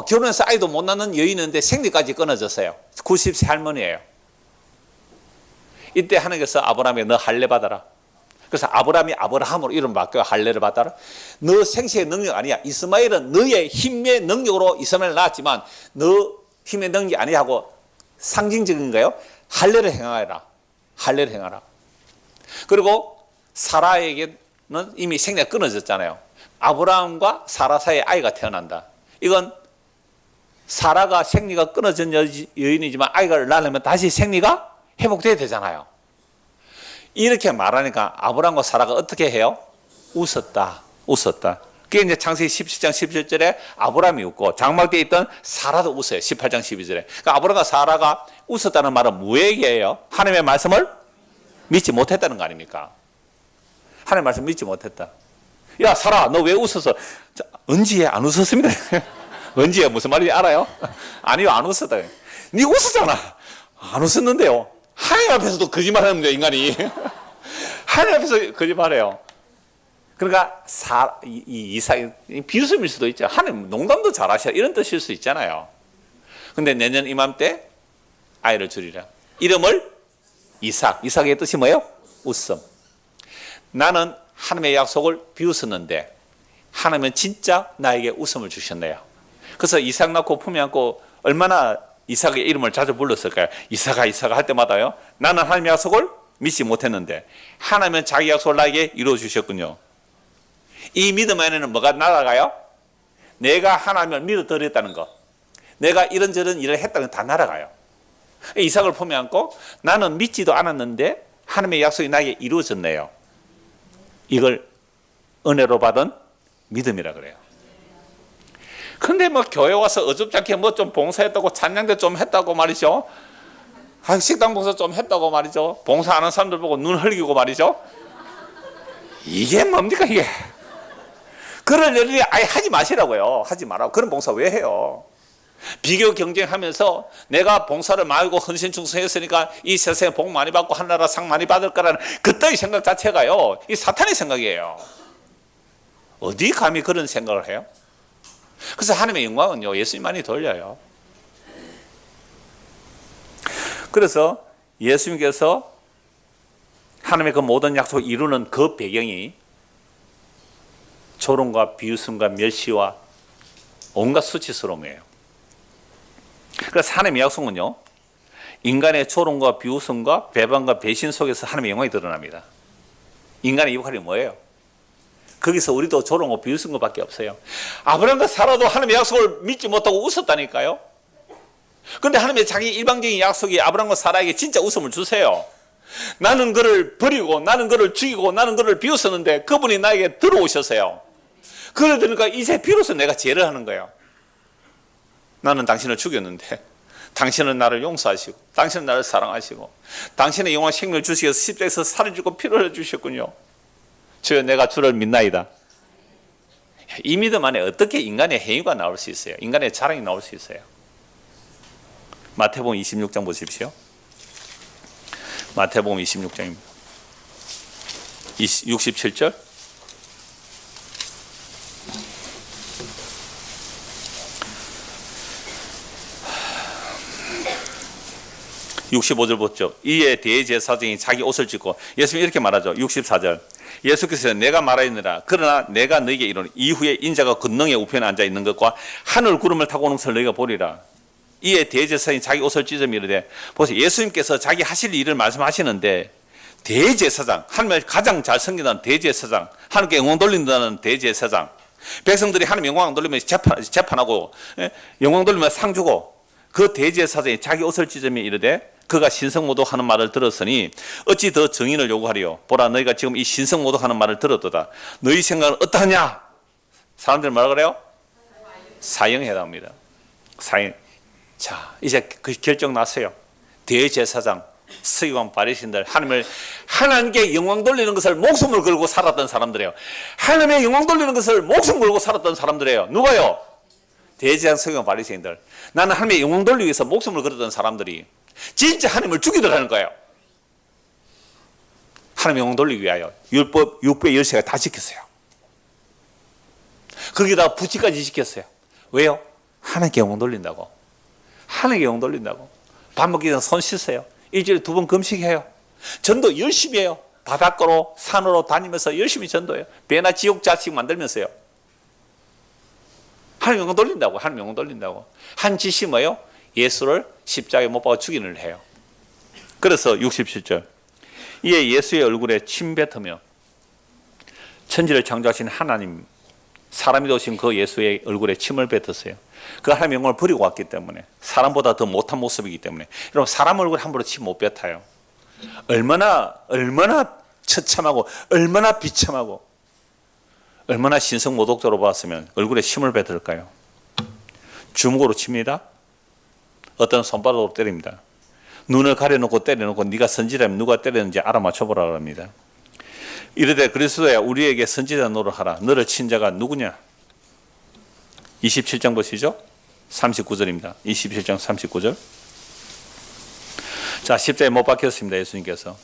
결혼해서 아이도 못 낳는 여인인데 생리까지 끊어졌어요. 90세 할머니예요. 이때 하나님께서 아브라함에게 너 할례 받아라. 그래서 아브라함이 아브라함으로 이름 바뀌어 할례를 받아라. 너 생체의 능력 아니야. 이스마엘은 너의 힘의 능력으로 이스마엘을 낳았지만 너 힘의 능력이 아니야 하고 상징적인 거예요. 할례를 행하라. 할례를 행하라. 그리고 사라에게는 이미 생리가 끊어졌잖아요. 아브라함과 사라 사이에 아이가 태어난다. 이건 사라가 생리가 끊어진 여인이지만 아이를 낳으려면 다시 생리가 회복돼야 되잖아요. 이렇게 말하니까 아브라함과 사라가 어떻게 해요? 웃었다. 그게 이제 창세기 17장 17절에 아브라함이 웃고 장막대에 있던 사라도 웃어요. 18장 12절에. 그러니까 아브라함과 사라가 웃었다는 말은 무엇이에요? 하나님의 말씀을 믿지 못했다는 거 아닙니까? 하나님의 말씀 믿지 못했다. 야 사라 너 왜 웃었어? 은지에 안 웃었습니다. 은지에 무슨 말인지 알아요? 아니요 안 웃었다. 네 웃었잖아. 안 웃었는데요. 하나님 앞에서도 거짓말하는 거예요 인간이. 하나님 앞에서 거짓말해요. 그러니까 이삭이 비웃음일 수도 있죠. 하나님 농담도 잘하셔 이런 뜻일 수 있잖아요. 근데 내년 이맘때 아이를 주리라. 이름을 이삭. 이삭의 뜻이 뭐예요? 웃음. 나는 하나님의 약속을 비웃었는데 하나님은 진짜 나에게 웃음을 주셨네요. 그래서 이삭 낳고 품에 안고 얼마나 이삭의 이름을 자주 불렀을까요? 이삭아 이삭아 할 때마다요. 나는 하나님의 약속을 믿지 못했는데 하나님은 자기 약속을 나에게 이루어 주셨군요. 이 믿음 안에는 뭐가 날아가요? 내가 하나님을 믿어드렸다는 것, 내가 이런저런 일을 했다는 것 다 날아가요. 이삭을 품에 안고 나는 믿지도 않았는데 하나님의 약속이 나에게 이루어졌네요. 이걸 은혜로 받은 믿음이라 그래요. 근데 뭐 교회 와서 어줍잖게 뭐 좀 봉사했다고 찬양대 좀 했다고 말이죠. 식당 봉사 좀 했다고 말이죠. 봉사하는 사람들 보고 눈 흘기고 말이죠. 이게 뭡니까 이게. 그럴 일이 아예 하지 마시라고요. 하지 말라고. 그런 봉사 왜 해요? 비교 경쟁하면서 내가 봉사를 많이 하고 헌신충성했으니까 이 세상에 복 많이 받고 하나라 상 많이 받을 거라는 그따위 생각 자체가요, 이 사탄의 생각이에요. 어디 감히 그런 생각을 해요? 그래서 하나님의 영광은요 예수님만이 돌려요. 그래서 예수님께서 하나님의 그 모든 약속을 이루는 그 배경이 조롱과 비웃음과 멸시와 온갖 수치스러움이에요. 그래서 하나님의 약속은요 인간의 조롱과 비웃음과 배반과 배신 속에서 하나님의 영광이 드러납니다. 인간의 역할이 뭐예요? 거기서 우리도 조롱과 비웃은 것밖에 없어요. 아브라함과 사라도 하나님의 약속을 믿지 못하고 웃었다니까요. 그런데 하나님의 자기 일방적인 약속이 아브라함과 사라에게 진짜 웃음을 주세요. 나는 그를 버리고 나는 그를 죽이고 나는 그를 비웃었는데 그분이 나에게 들어오셨어요. 그러니까 이제 비로소 내가 죄를 하는 거예요. 나는 당신을 죽였는데 당신은 나를 용서하시고 당신은 나를 사랑하시고 당신의 영원한 생명을 주시기 위해서 십자가에서 살을 주고 피를 흘려주셨군요. 주여 내가 주를 믿나이다. 이 믿음 안에 어떻게 인간의 행위가 나올 수 있어요? 인간의 자랑이 나올 수 있어요? 마태복음 26장 보십시오. 마태복음 26장입니다. 67절. 65절 보죠. 이에 대제사장이 자기 옷을 찢고 예수님이 이렇게 말하죠. 64절. 예수께서 내가 말하였느라 그러나 내가 너에게 이르노니 이후에 인자가 권능의 우편에 앉아 있는 것과 하늘 구름을 타고 오는 것을 너희가 보리라. 이에 대제사장이 자기 옷을 찢으며 이르되 보세요. 예수님께서 자기 하실 일을 말씀하시는데 대제사장, 하나님을 가장 잘 섬긴다는 대제사장, 하나님께 영광 돌린다는 대제사장, 백성들이 하나님 영광 돌리면 재판하고 영광 돌리면 상 주고 그 대제사장이 자기 옷을 찢으며 이르되 그가 신성모독하는 말을 들었으니 어찌 더 증인을 요구하리요? 보라 너희가 지금 이 신성모독하는 말을 들었도다. 너희 생각은 어떠하냐? 사람들은 뭐라 그래요? 사형해야 합니다. 사형. 자 이제 그 결정 났어요. 대제사장, 서기관 바리새인들 하나님께 영광 돌리는 것을 목숨을 걸고 살았던 사람들이에요. 하나님의 영광 돌리는 것을 목숨 걸고 살았던 사람들이에요. 누가요? 대제사장, 서기관 바리새인들. 나는 하나님의 영광 돌리기 위해서 목숨을 걸었던 사람들이 진짜 하나님을 죽이도록 하는 거예요. 하나님의 영광 돌리기 위하여 율법 6배 열쇠가 다 지켰어요. 거기다가 부치까지 지켰어요. 왜요? 하나님께 영광 돌린다고. 하나님께 영광 돌린다고. 밥 먹기 전에 손 씻어요. 일주일에 2번 금식해요. 전도 열심히 해요. 바닷가로 산으로 다니면서 열심히 전도해요. 배나 지옥 자식 만들면서요. 하나님 영광 돌린다고. 하나님 영광 돌린다고. 한 짓이 뭐예요? 예수를 십자가에 못 박아 죽이는 일을 해요. 그래서 67절. 이에 예수의 얼굴에 침 뱉으며 천지를 창조하신 하나님, 사람이 되신 그 예수의 얼굴에 침을 뱉었어요. 그 하나님의 영광을 버리고 왔기 때문에, 사람보다 더 못한 모습이기 때문에. 여러분 사람 얼굴에 함부로 침 못 뱉어요. 얼마나 처참하고 얼마나 비참하고 얼마나 신성모독적으로 봤으면 얼굴에 침을 뱉을까요? 주먹으로 칩니다. 어떤 손바닥으로 때립니다. 눈을 가려놓고 때려놓고 네가 선지자면 누가 때렸는지 알아맞혀보라 합니다. 이르되 그리스도야 우리에게 선지자 노릇하라. 너를 친 자가 누구냐? 27장 보시죠. 39절입니다. 27장 39절. 자, 십자가에 못 박혔습니다. 예수님께서.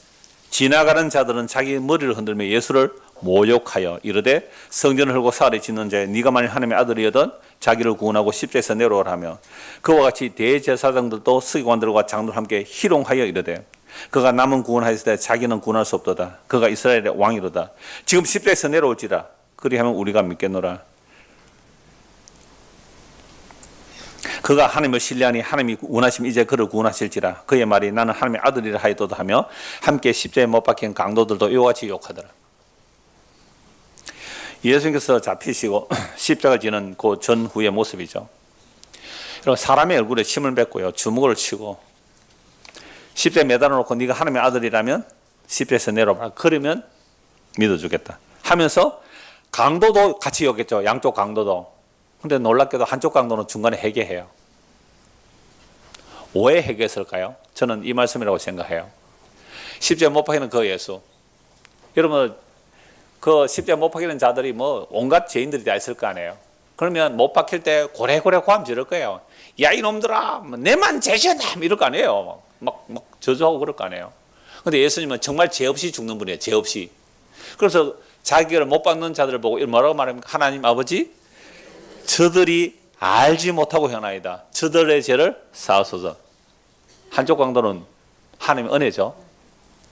지나가는 자들은 자기 머리를 흔들며 예수를 모욕하여 이르되 성전을 헐고 사흘에 짓는 자에 네가 만일 하나님의 아들이거든 자기를 구원하고 십자에서 내려오라 하며 그와 같이 대제사장들도 서기관들과 장로들과 함께 희롱하여 이르되 그가 남은 구원하였을 때 자기는 구원할 수 없도다. 그가 이스라엘의 왕이로다. 지금 십자에서 내려올지라 그리하면 우리가 믿겠노라. 그가 하나님을 신뢰하니 하나님이 원하시면 이제 그를 구원하실지라. 그의 말이 나는 하나님의 아들이라 하였도다 하며 함께 십자에 못 박힌 강도들도 이와 같이 욕하더라. 예수님께서 잡히시고 십자가를 지는 그 전후의 모습이죠. 여러분 사람의 얼굴에 침을 뱉고요. 주먹을 치고 십자에 매달아 놓고 네가 하나님의 아들이라면 십자에서 내려봐. 그러면 믿어주겠다 하면서 강도도 같이 욕했죠. 양쪽 강도도. 근데 놀랍게도 한쪽 강도는 중간에 회개해요. 왜 회개했을까요? 저는 이 말씀이라고 생각해요. 십자에 못 박히는 그 예수. 여러분 그 십자에 못 박히는 자들이 뭐 온갖 죄인들이 다 있을 거 아니에요. 그러면 못 박힐 때 고래고래 고함 지를 거예요. 야 이놈들아 내만 죄지었나 이럴 거 아니에요. 막 저주하고 그럴 거 아니에요. 근데 예수님은 정말 죄 없이 죽는 분이에요. 죄 없이. 그래서 자기를 못 박는 자들을 보고 뭐라고 말합니까? 하나님 아버지 저들이 알지 못하고 행하나이다. 저들의 죄를 사하소서. 한쪽 강도는 하나님의 은혜죠.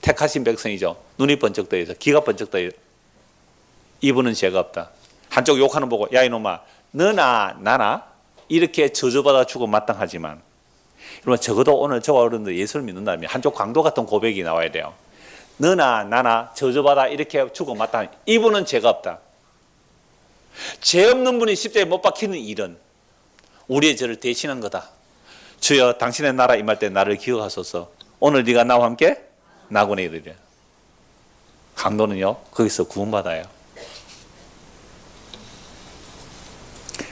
택하신 백성이죠. 눈이 번쩍 떠 있어. 귀가 번쩍 떠 있어. 이분은 죄가 없다. 한쪽 욕하는 보고 야 이놈아 너나 나나 이렇게 저주받아 죽어 마땅하지만 여러분 적어도 오늘 저와 여러분들 예수를 믿는다면 한쪽 강도 같은 고백이 나와야 돼요. 너나 나나 저주받아 이렇게 죽어 마땅한 이분은 죄가 없다. 죄 없는 분이 십자에 못 박히는 일은 우리의 죄를 대신한 거다. 주여 당신의 나라 임할 때 나를 기억하소서. 오늘 네가 나와 함께 낙원에 이르리라. 강도는요 거기서 구원받아요.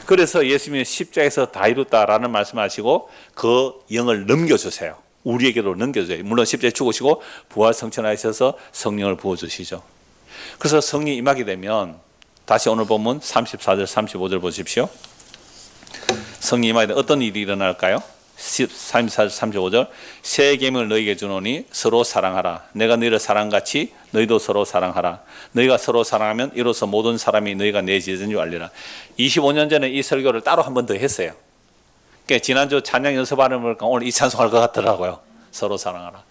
그래서 예수님이 십자에서 다 이뤘다라는 말씀하시고 그 영을 넘겨주세요. 우리에게로 넘겨주세요. 물론 십자에 죽으시고 부활 성천하셔서 성령을 부어주시죠. 그래서 성령이 임하게 되면 다시 오늘 본문 34절 35절 보십시오. 성령이 임하게 되면 어떤 일이 일어날까요? 34절 35절 새 계명을 너희에게 주노니 서로 사랑하라. 내가 너희를 사랑같이 너희도 서로 사랑하라. 너희가 서로 사랑하면 이로써 모든 사람이 너희가 내 제자인 줄 알리라. 25년 전에 이 설교를 따로 한 번 더 했어요. 그러니까 지난주 찬양 연습하는 걸 오늘 이 찬송할 것 같더라고요. 서로 사랑하라.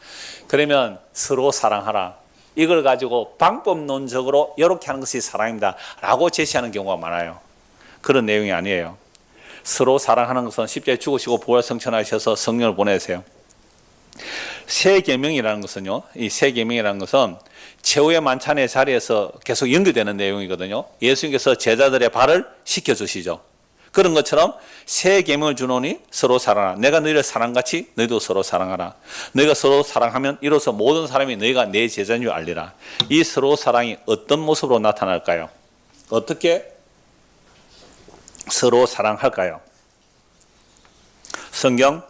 그러면 서로 사랑하라. 이걸 가지고 방법론적으로 이렇게 하는 것이 사랑입니다 라고 제시하는 경우가 많아요. 그런 내용이 아니에요. 서로 사랑하는 것은 십자에 죽으시고 부활 성천하셔서 성령을 보내세요. 새 계명이라는 것은요. 이 새 계명이라는 것은 최후의 만찬의 자리에서 계속 연결되는 내용이거든요. 예수님께서 제자들의 발을 씻겨주시죠. 그런 것처럼 새 계명을 주노니 서로 사랑하라. 내가 너희를 사랑같이 너희도 서로 사랑하라. 너희가 서로 사랑하면 이로써 모든 사람이 너희가 내 제자인 줄 알리라. 이 서로 사랑이 어떤 모습으로 나타날까요? 어떻게 서로 사랑할까요? 성경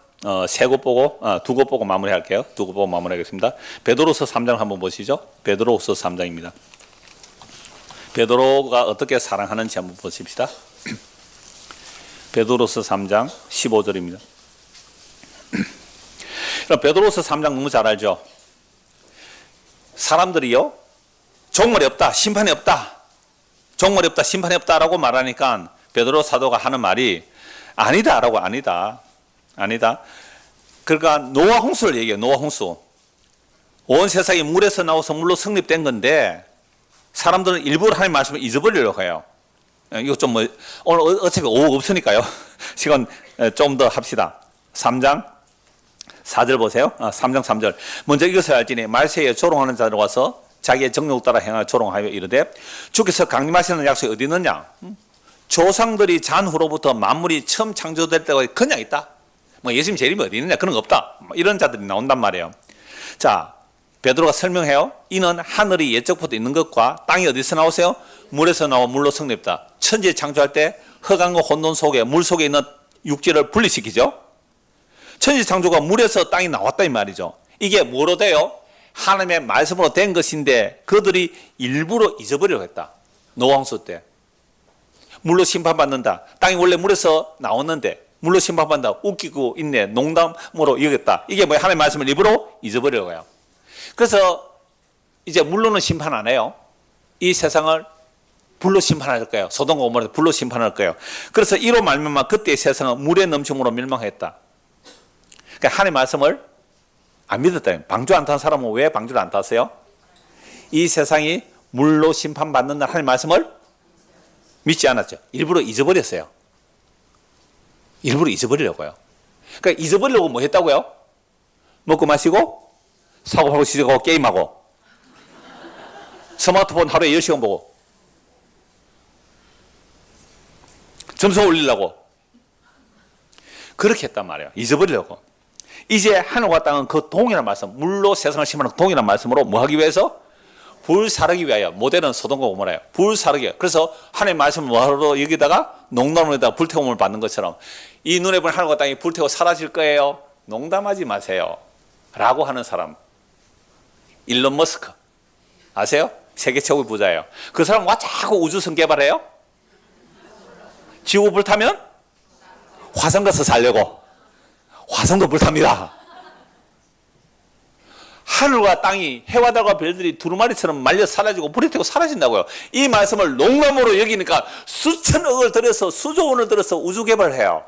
세 곳 보고 두 곳 보고 마무리할게요. 두 곳 보고 마무리하겠습니다. 베드로서 3장 한번 보시죠. 베드로서 3장입니다. 베드로가 어떻게 사랑하는지 한번 보십시다. 베드로서 3장 15절입니다. 베드로서 3장 너무 잘 알죠? 사람들이요 종말이 없다, 심판이 없다, 종말이 없다, 심판이 없다라고 말하니까 베드로 사도가 하는 말이 아니다라고 아니다. 그러니까 노아 홍수를 얘기해요. 노아 홍수. 온 세상이 물에서 나와서 물로 성립된 건데 사람들은 일부러 하나님 말씀을 잊어버리려고 해요. 이거 좀 오늘 어차피 오후 없으니까요. 시간 좀 더 합시다. 3장 4절 보세요. 3장 3절. 먼저 이것을 알지니 말세에 조롱하는 자들 와서 자기의 정욕 따라 행하여 조롱하여 이르되 주께서 강림하시는 약속이 어디 있느냐? 조상들이 잔후로부터 만물이 처음 창조될 때가 그냥 있다. 뭐 예수님 재림이 어디 있느냐? 그런 거 없다. 이런 자들이 나온단 말이에요. 자, 베드로가 설명해요. 이는 하늘이 예적부터 있는 것과 땅이 어디서 나오세요? 물에서 나와 물로 성립다. 천지 창조할 때 흑암과 혼돈 속에 물 속에 있는 육지를 분리시키죠. 천지 창조가 물에서 땅이 나왔다 이 말이죠. 이게 뭐로 돼요? 하나님의 말씀으로 된 것인데 그들이 일부러 잊어버리려고 했다. 노아 홍수 때. 물로 심판받는다. 땅이 원래 물에서 나왔는데 물로 심판받는다. 웃기고 있네. 농담으로 여겼다. 이게 뭐야? 하나님의 말씀을 일부러 잊어버리려고 해요. 그래서 이제 물로는 심판 안 해요. 이 세상을 불로 심판할 거예요. 소돔과 고모라를 불로 심판할 거예요. 그래서 이로 말미암아 그때의 세상은 물의 넘침으로 멸망했다. 그러니까 하나님의 말씀을 안 믿었다. 방주 안 탄 사람은 왜 방주를 안 탔어요? 이 세상이 물로 심판받는 날 하나님의 말씀을 믿지 않았죠. 일부러 잊어버렸어요. 일부러 잊어버리려고요. 그러니까 잊어버리려고 뭐 했다고요? 먹고 마시고 사고하고 시작하고 게임하고 스마트폰 하루에 10시간 보고 점수 올리려고 그렇게 했단 말이에요. 잊어버리려고. 이제 하늘과 땅은 그 동일한 말씀, 물로 세상을 심하는 동일한 말씀으로 뭐 하기 위해서? 불사르기 위하여. 모델은 소돔과 고모라예요. 불사르기 위하여. 그래서 하나님의 말씀을 뭐하러 여기다가 농담으로다가 불태움을 받는 것처럼 이 눈에 보는 하늘과 땅이 불태워 사라질 거예요. 농담하지 마세요. 라고 하는 사람. 일론 머스크. 아세요? 세계 최고의 부자예요. 그 사람 와 자꾸 우주선 개발해요? 지구 불타면 화성 가서 살려고. 화성도 불탑니다. 하늘과 땅이 해와 달과 별들이 두루마리처럼 말려 사라지고 불이 태고 사라진다고요. 이 말씀을 농담으로 여기니까 수천억을 들여서 수조 원을 들여서 우주 개발을 해요.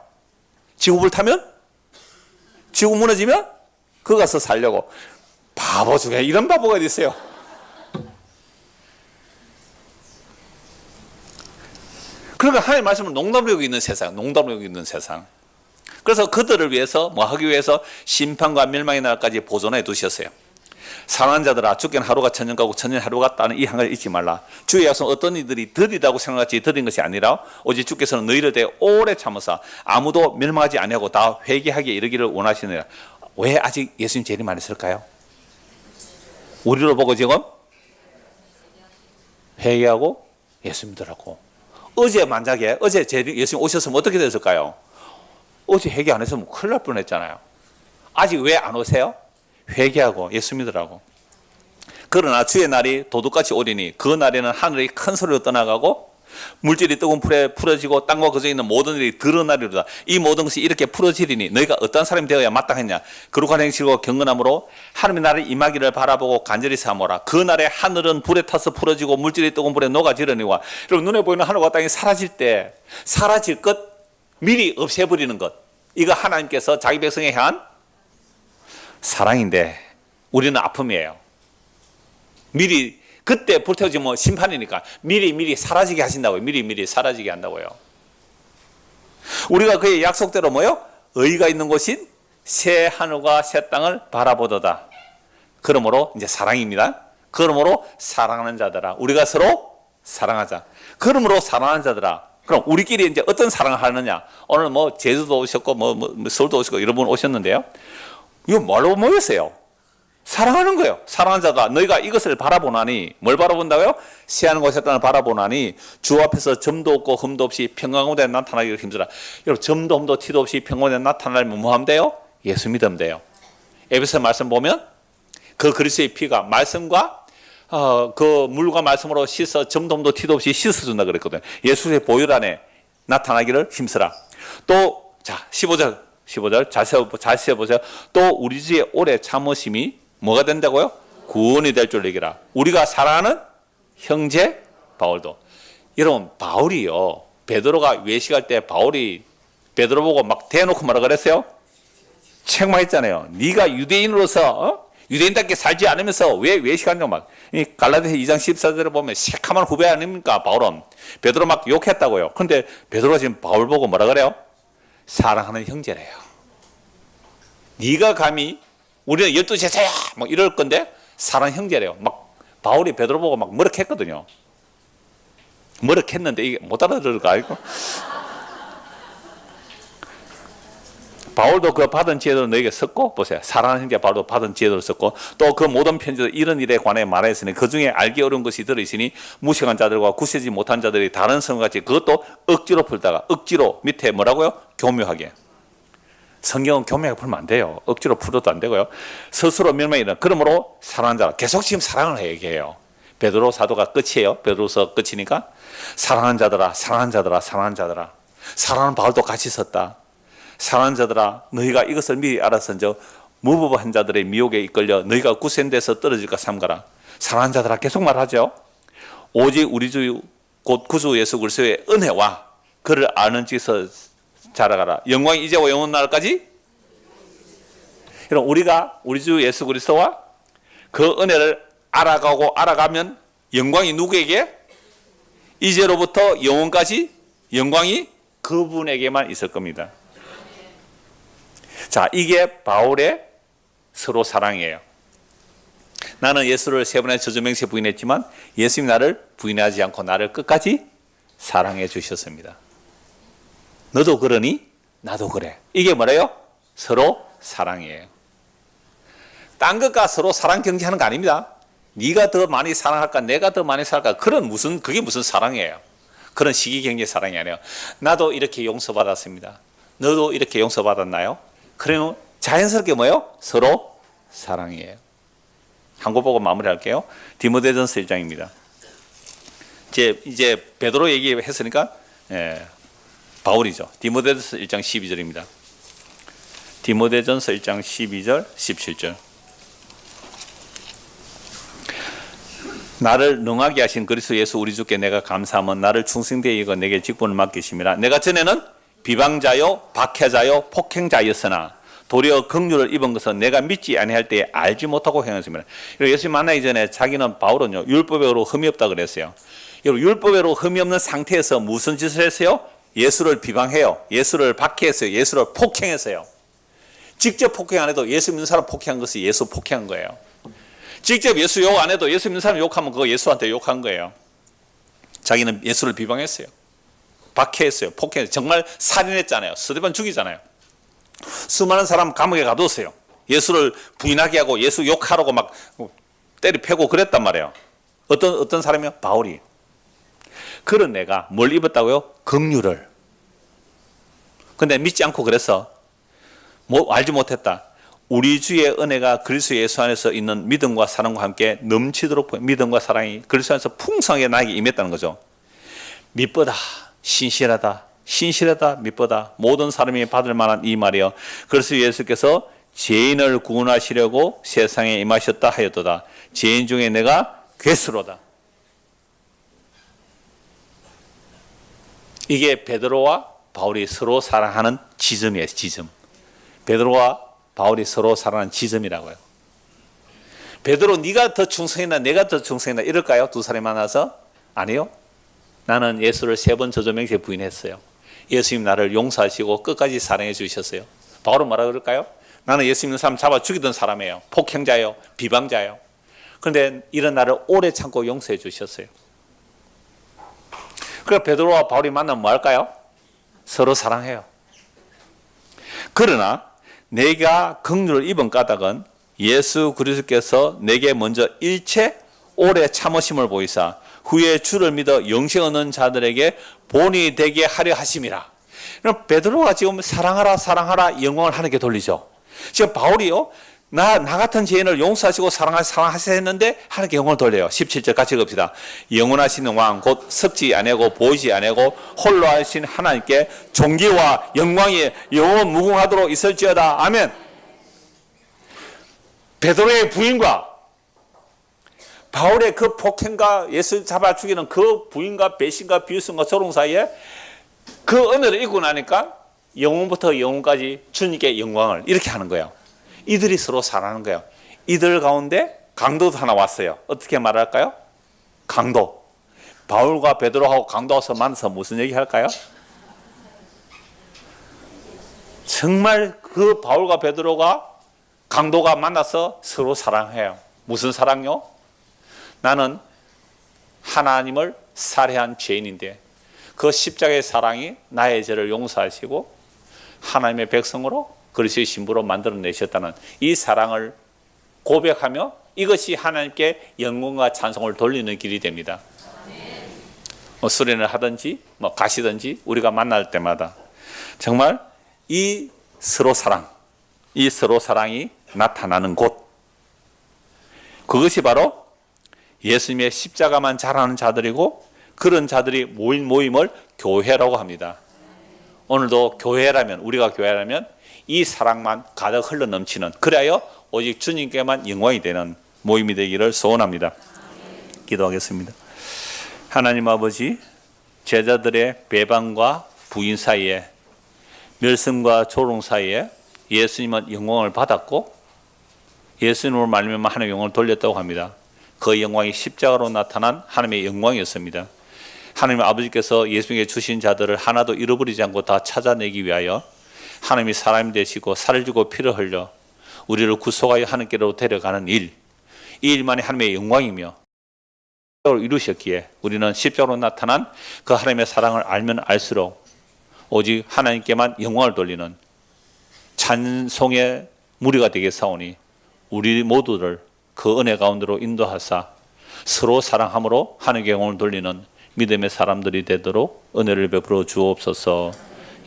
지구 불타면? 지구 무너지면? 그거 가서 살려고. 바보 중에 이런 바보가 어디 있어요? 그러니까 하나님의 말씀을 농담으로 여기고 있는 세상, 농담으로 여기고 있는 세상. 그래서 그들을 위해서 뭐 하기 위해서 심판과 멸망의 날까지 보존해 두셨어요. 사랑하는 자들아, 죽게는 하루가 천년 가고 천년 하루 같다는 이 한 가지 잊지 말라. 주의 약속은 어떤 이들이 더디다고 생각하지 더딘 것이 아니라 오직 주께서는 너희를 대해 오래 참으사 아무도 멸망하지 아니하고 다 회개하게 이르기를 원하시느니라. 왜 아직 예수님 재림 안 했을까요? 우리를 보고 지금 회개하고 예수 믿으라고. 어제 만약에 어제 예수님 오셨으면 어떻게 됐을까요? 어제 회개 안 했으면 큰일 날 뻔했잖아요. 아직 왜 안 오세요? 회개하고 예수 믿으라고. 그러나 주의 날이 도둑같이 오리니 그 날에는 하늘이 큰 소리로 떠나가고 물질이 뜨거운 불에 풀어지고 땅과 그중에 있는 모든 일이 드러나리로다. 이 모든 것이 이렇게 풀어지리니 너희가 어떤 사람이 되어야 마땅했냐. 거룩한 행실과 경건함으로 하나님의 날을 임하기를 바라보고 간절히 사모라. 그 날에 하늘은 불에 타서 풀어지고 물질이 뜨거운 불에 녹아지려니와. 여러분, 눈에 보이는 하늘과 땅이 사라질 때 사라질 것 미리 없애버리는 것, 이거 하나님께서 자기 백성에 향한 사랑인데 우리는 아픔이에요. 미리 그때 불태워지면 심판이니까 미리 사라지게 하신다고요. 미리 사라지게 한다고요. 우리가 그의 약속대로 뭐요? 의가 있는 곳인 새 하늘과 새 땅을 바라보도다. 그러므로 이제 사랑입니다. 그러므로 사랑하는 자들아, 우리가 서로 사랑하자. 그러므로 사랑하는 자들아. 그럼 우리끼리 이제 어떤 사랑을 하느냐? 오늘 뭐 제주도 오셨고 뭐 서울도 오시고 여러 분 오셨는데요. 이거 뭘로 모였어요? 사랑하는 거예요. 사랑하는 자가 너희가 이것을 바라보나니, 뭘 바라본다고요? 새하늘과 새 땅을 바라보나니 주 앞에서 점도 없고 흠도 없이 평강 가운데 나타나기를 힘쓰라. 여러분, 점도 흠도 티도 없이 평강 가운데 나타나려면 뭐 하면 돼요? 예수 믿으면 돼요. 에베소 말씀 보면 그 그리스도의 피가 말씀과 그 물과 말씀으로 씻어 점도 흠도 티도 없이 씻어준다 그랬거든요. 예수의 보혈 안에 나타나기를 힘쓰라. 또 자 15절 자세히 보세요. 또 우리 주의 오래 참으심이 뭐가 된다고요? 구원이 될 줄 얘기라. 우리가 사랑하는 형제 바울도. 여러분, 바울이요, 베드로가 외식할 때 바울이 베드로 보고 막 대놓고 뭐라 그랬어요? 책망했잖아요. 네가 유대인으로서 유대인답게 살지 않으면서 왜 외식하냐고 막. 이 갈라디아서 2장 14절에 보면 새카만 후배 아닙니까? 바울은 베드로 막 욕했다고요. 그런데 베드로가 지금 바울 보고 뭐라 그래요? 사랑하는 형제래요. 네가 감히 우리는 12제자야 막 이럴 건데 사랑 형제래요. 막 바울이 베드로 보고 막 머쓱했거든요. 머쓱했는데 이게 못 알아들을 거 알고. 바울도 그 받은 지혜대로 너에게 썼고, 보세요. 사랑하는 형제 바울도 받은 지혜대로 썼고, 또 그 모든 편지도 이런 일에 관해 말하였으니 그 중에 알기 어려운 것이 들어있으니 무식한 자들과 굳세지 못한 자들이 다른 성같이 그것도 억지로 풀다가, 억지로 밑에 뭐라고요? 교묘하게. 성경은 교묘하게 풀면 안 돼요. 억지로 풀어도 안 되고요. 스스로 멸망이 일어나. 그러므로 사랑하는 자라. 계속 지금 사랑을 얘기해요. 베드로 사도가 끝이에요. 베드로서 끝이니까 사랑하는 자들아, 사랑하는 자들아, 사랑하는 자들아. 사랑하는 바울도 같이 썼다. 사랑하는 자들아, 너희가 이것을 미리 알았은저 무법한 자들의 미혹에 이끌려 너희가 굳센 데서 떨어질까 삼가라. 사랑하는 자들아, 계속 말하죠. 오직 우리 주 곧 구주 예수 그리스도의 은혜와 그를 아는 지에서 자라가라. 영광이 이제와 영원 날까지. 여러분, 우리가 우리 주 예수 그리스도와 그 은혜를 알아가고 알아가면 영광이 누구에게? 이제로부터 영원까지 영광이 그분에게만 있을 겁니다. 자, 이게 바울의 서로 사랑이에요. 나는 예수를 세 번의 저주명세 부인했지만 예수님이 나를 부인하지 않고 나를 끝까지 사랑해 주셨습니다. 너도 그러니 나도 그래. 이게 뭐래요? 서로 사랑이에요. 딴 것과 서로 사랑 경쟁하는 거 아닙니다. 네가 더 많이 사랑할까 내가 더 많이 사랑할까 그게 무슨 사랑이에요. 그런 시기 경제 사랑이 아니에요. 나도 이렇게 용서받았습니다. 너도 이렇게 용서받았나요? 그러면 자연스럽게 뭐예요? 서로 사랑이에요. 한 거 보고 마무리할게요. 디모데전서 1장입니다. 이제 베드로 얘기했으니까 바울이죠. 디모데전서 1장 12절입니다. 디모데전서 1장 12절 17절. 나를 능하게 하신 그리스도 예수 우리 주께 내가 감사하면 나를 충성되게 여겨 내게 직분을 맡기심이라. 내가 전에는 비방자요 박해자요 폭행자였으나 도리어 긍휼을 입은 것은 내가 믿지 아니할 때에 알지 못하고 행했습니다. 예수님 만나기 전에 자기는 바울은요 율법으로 흠이 없다 그랬어요. 여러분, 율법으로 흠이 없는 상태에서 무슨 짓을 했어요? 예수를 비방해요. 예수를 박해했어요. 예수를 폭행했어요. 직접 폭행 안 해도 예수 믿는 사람 폭행한 것이 예수 폭행한 거예요. 직접 예수 욕 안 해도 예수 믿는 사람 욕하면 그거 예수한테 욕한 거예요. 자기는 예수를 비방했어요. 박해했어요. 폭행했어요. 정말 살인했잖아요. 스데반 죽이잖아요. 수많은 사람 감옥에 가뒀어요. 예수를 부인하게 하고 예수 욕하라고 막 때리 패고 그랬단 말이에요. 어떤 사람이요? 바울이. 그런 내가 뭘 입었다고요? 긍휼을. 근데 믿지 않고 그래서 알지 못했다. 우리 주의 은혜가 그리스도 예수 안에서 있는 믿음과 사랑과 함께 넘치도록 믿음과 사랑이 그리스도 안에서 풍성하게 나에게 임했다는 거죠. 믿보다 신실하다. 신실하다 믿보다 모든 사람이 받을 만한 이 말이여. 그리스도 예수께서 죄인을 구원하시려고 세상에 임하셨다 하였도다. 죄인 중에 내가 괴수로다. 이게 베드로와 바울이 서로 사랑하는 지점이에요. 지점. 베드로와 바울이 서로 사랑하는 지점이라고요. 베드로 네가 더 충성했나 내가 더 충성했나 이럴까요? 두 사람이 만나서? 아니요. 나는 예수를 3번 저주명세 부인했어요. 예수님 나를 용서하시고 끝까지 사랑해 주셨어요. 바울은 뭐라 그럴까요? 나는 예수 믿는 사람 잡아 죽이던 사람이에요. 폭행자예요. 비방자예요. 그런데 이런 나를 오래 참고 용서해 주셨어요. 그래서 베드로와 바울이 만나면 뭐 할까요? 서로 사랑해요. 그러나 내가 긍휼을 입은 까닭은 예수 그리스도께서 내게 먼저 일체 오래 참으심을 보이사 후에 주를 믿어 영생 얻는 자들에게 본이 되게 하려 하심이라. 그럼 베드로가 지금 사랑하라 사랑하라 영광을 하나님께 돌리죠. 지금 바울이요 나 같은 죄인을 용서하시고 사랑하시라 했는데 하나님께 영광을 돌려요. 17절 같이 읽읍시다. 영원하시는 왕 곧 섭지 아니하고 보이지 아니하고 홀로 하신 하나님께 존귀와 영광이 영원 무궁하도록 있을지어다. 아멘. 베드로의 부인과 바울의 그 폭행과 예수 잡아 죽이는 그 부인과 배신과 비웃음과 조롱 사이에 그 은혜를 입고 나니까 영원부터 영원까지 주님께 영광을 이렇게 하는 거예요. 이들이 서로 사랑하는 거예요. 이들 가운데 강도도 하나 왔어요. 어떻게 말할까요? 강도. 바울과 베드로하고 강도 와서 만나서 무슨 얘기 할까요? 정말 그 바울과 베드로가 강도가 만나서 서로 사랑해요. 무슨 사랑요? 나는 하나님을 살해한 죄인인데 그 십자가의 사랑이 나의 죄를 용서하시고 하나님의 백성으로 그리스도의 신부로 만들어내셨다는 이 사랑을 고백하며 이것이 하나님께 영광과 찬송을 돌리는 길이 됩니다. 수련을 하든지 가시든지 우리가 만날 때마다 정말 이 서로 사랑이 나타나는 곳, 그것이 바로 예수님의 십자가만 잘하는 자들이고 그런 자들이 모인 모임을 교회라고 합니다. 오늘도 우리가 교회라면 이 사랑만 가득 흘러 넘치는, 그래야 오직 주님께만 영광이 되는 모임이 되기를 소원합니다. 기도하겠습니다. 하나님 아버지, 제자들의 배반과 부인 사이에, 멸성과 조롱 사이에 예수님은 영광을 받았고 예수님으로 말미암아 하나님의 영광을 돌렸다고 합니다. 그 영광이 십자가로 나타난 하나님의 영광이었습니다. 하나님 아버지께서 예수님께 주신 자들을 하나도 잃어버리지 않고 다 찾아내기 위하여 하나님이 사람이 되시고 살을 주고 피를 흘려 우리를 구속하여 하나님께로 데려가는 일, 이 일만이 하나님의 영광이며 이루셨기에 우리는 십자가로 나타난 그 하나님의 사랑을 알면 알수록 오직 하나님께만 영광을 돌리는 찬송의 무리가 되겠사오니 우리 모두를 그 은혜 가운데로 인도하사 서로 사랑함으로 하나님께 영광을 돌리는 믿음의 사람들이 되도록 은혜를 베풀어 주옵소서.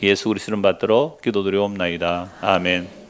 예수 그리스도를 받들어 기도드리옵나이다. 아멘.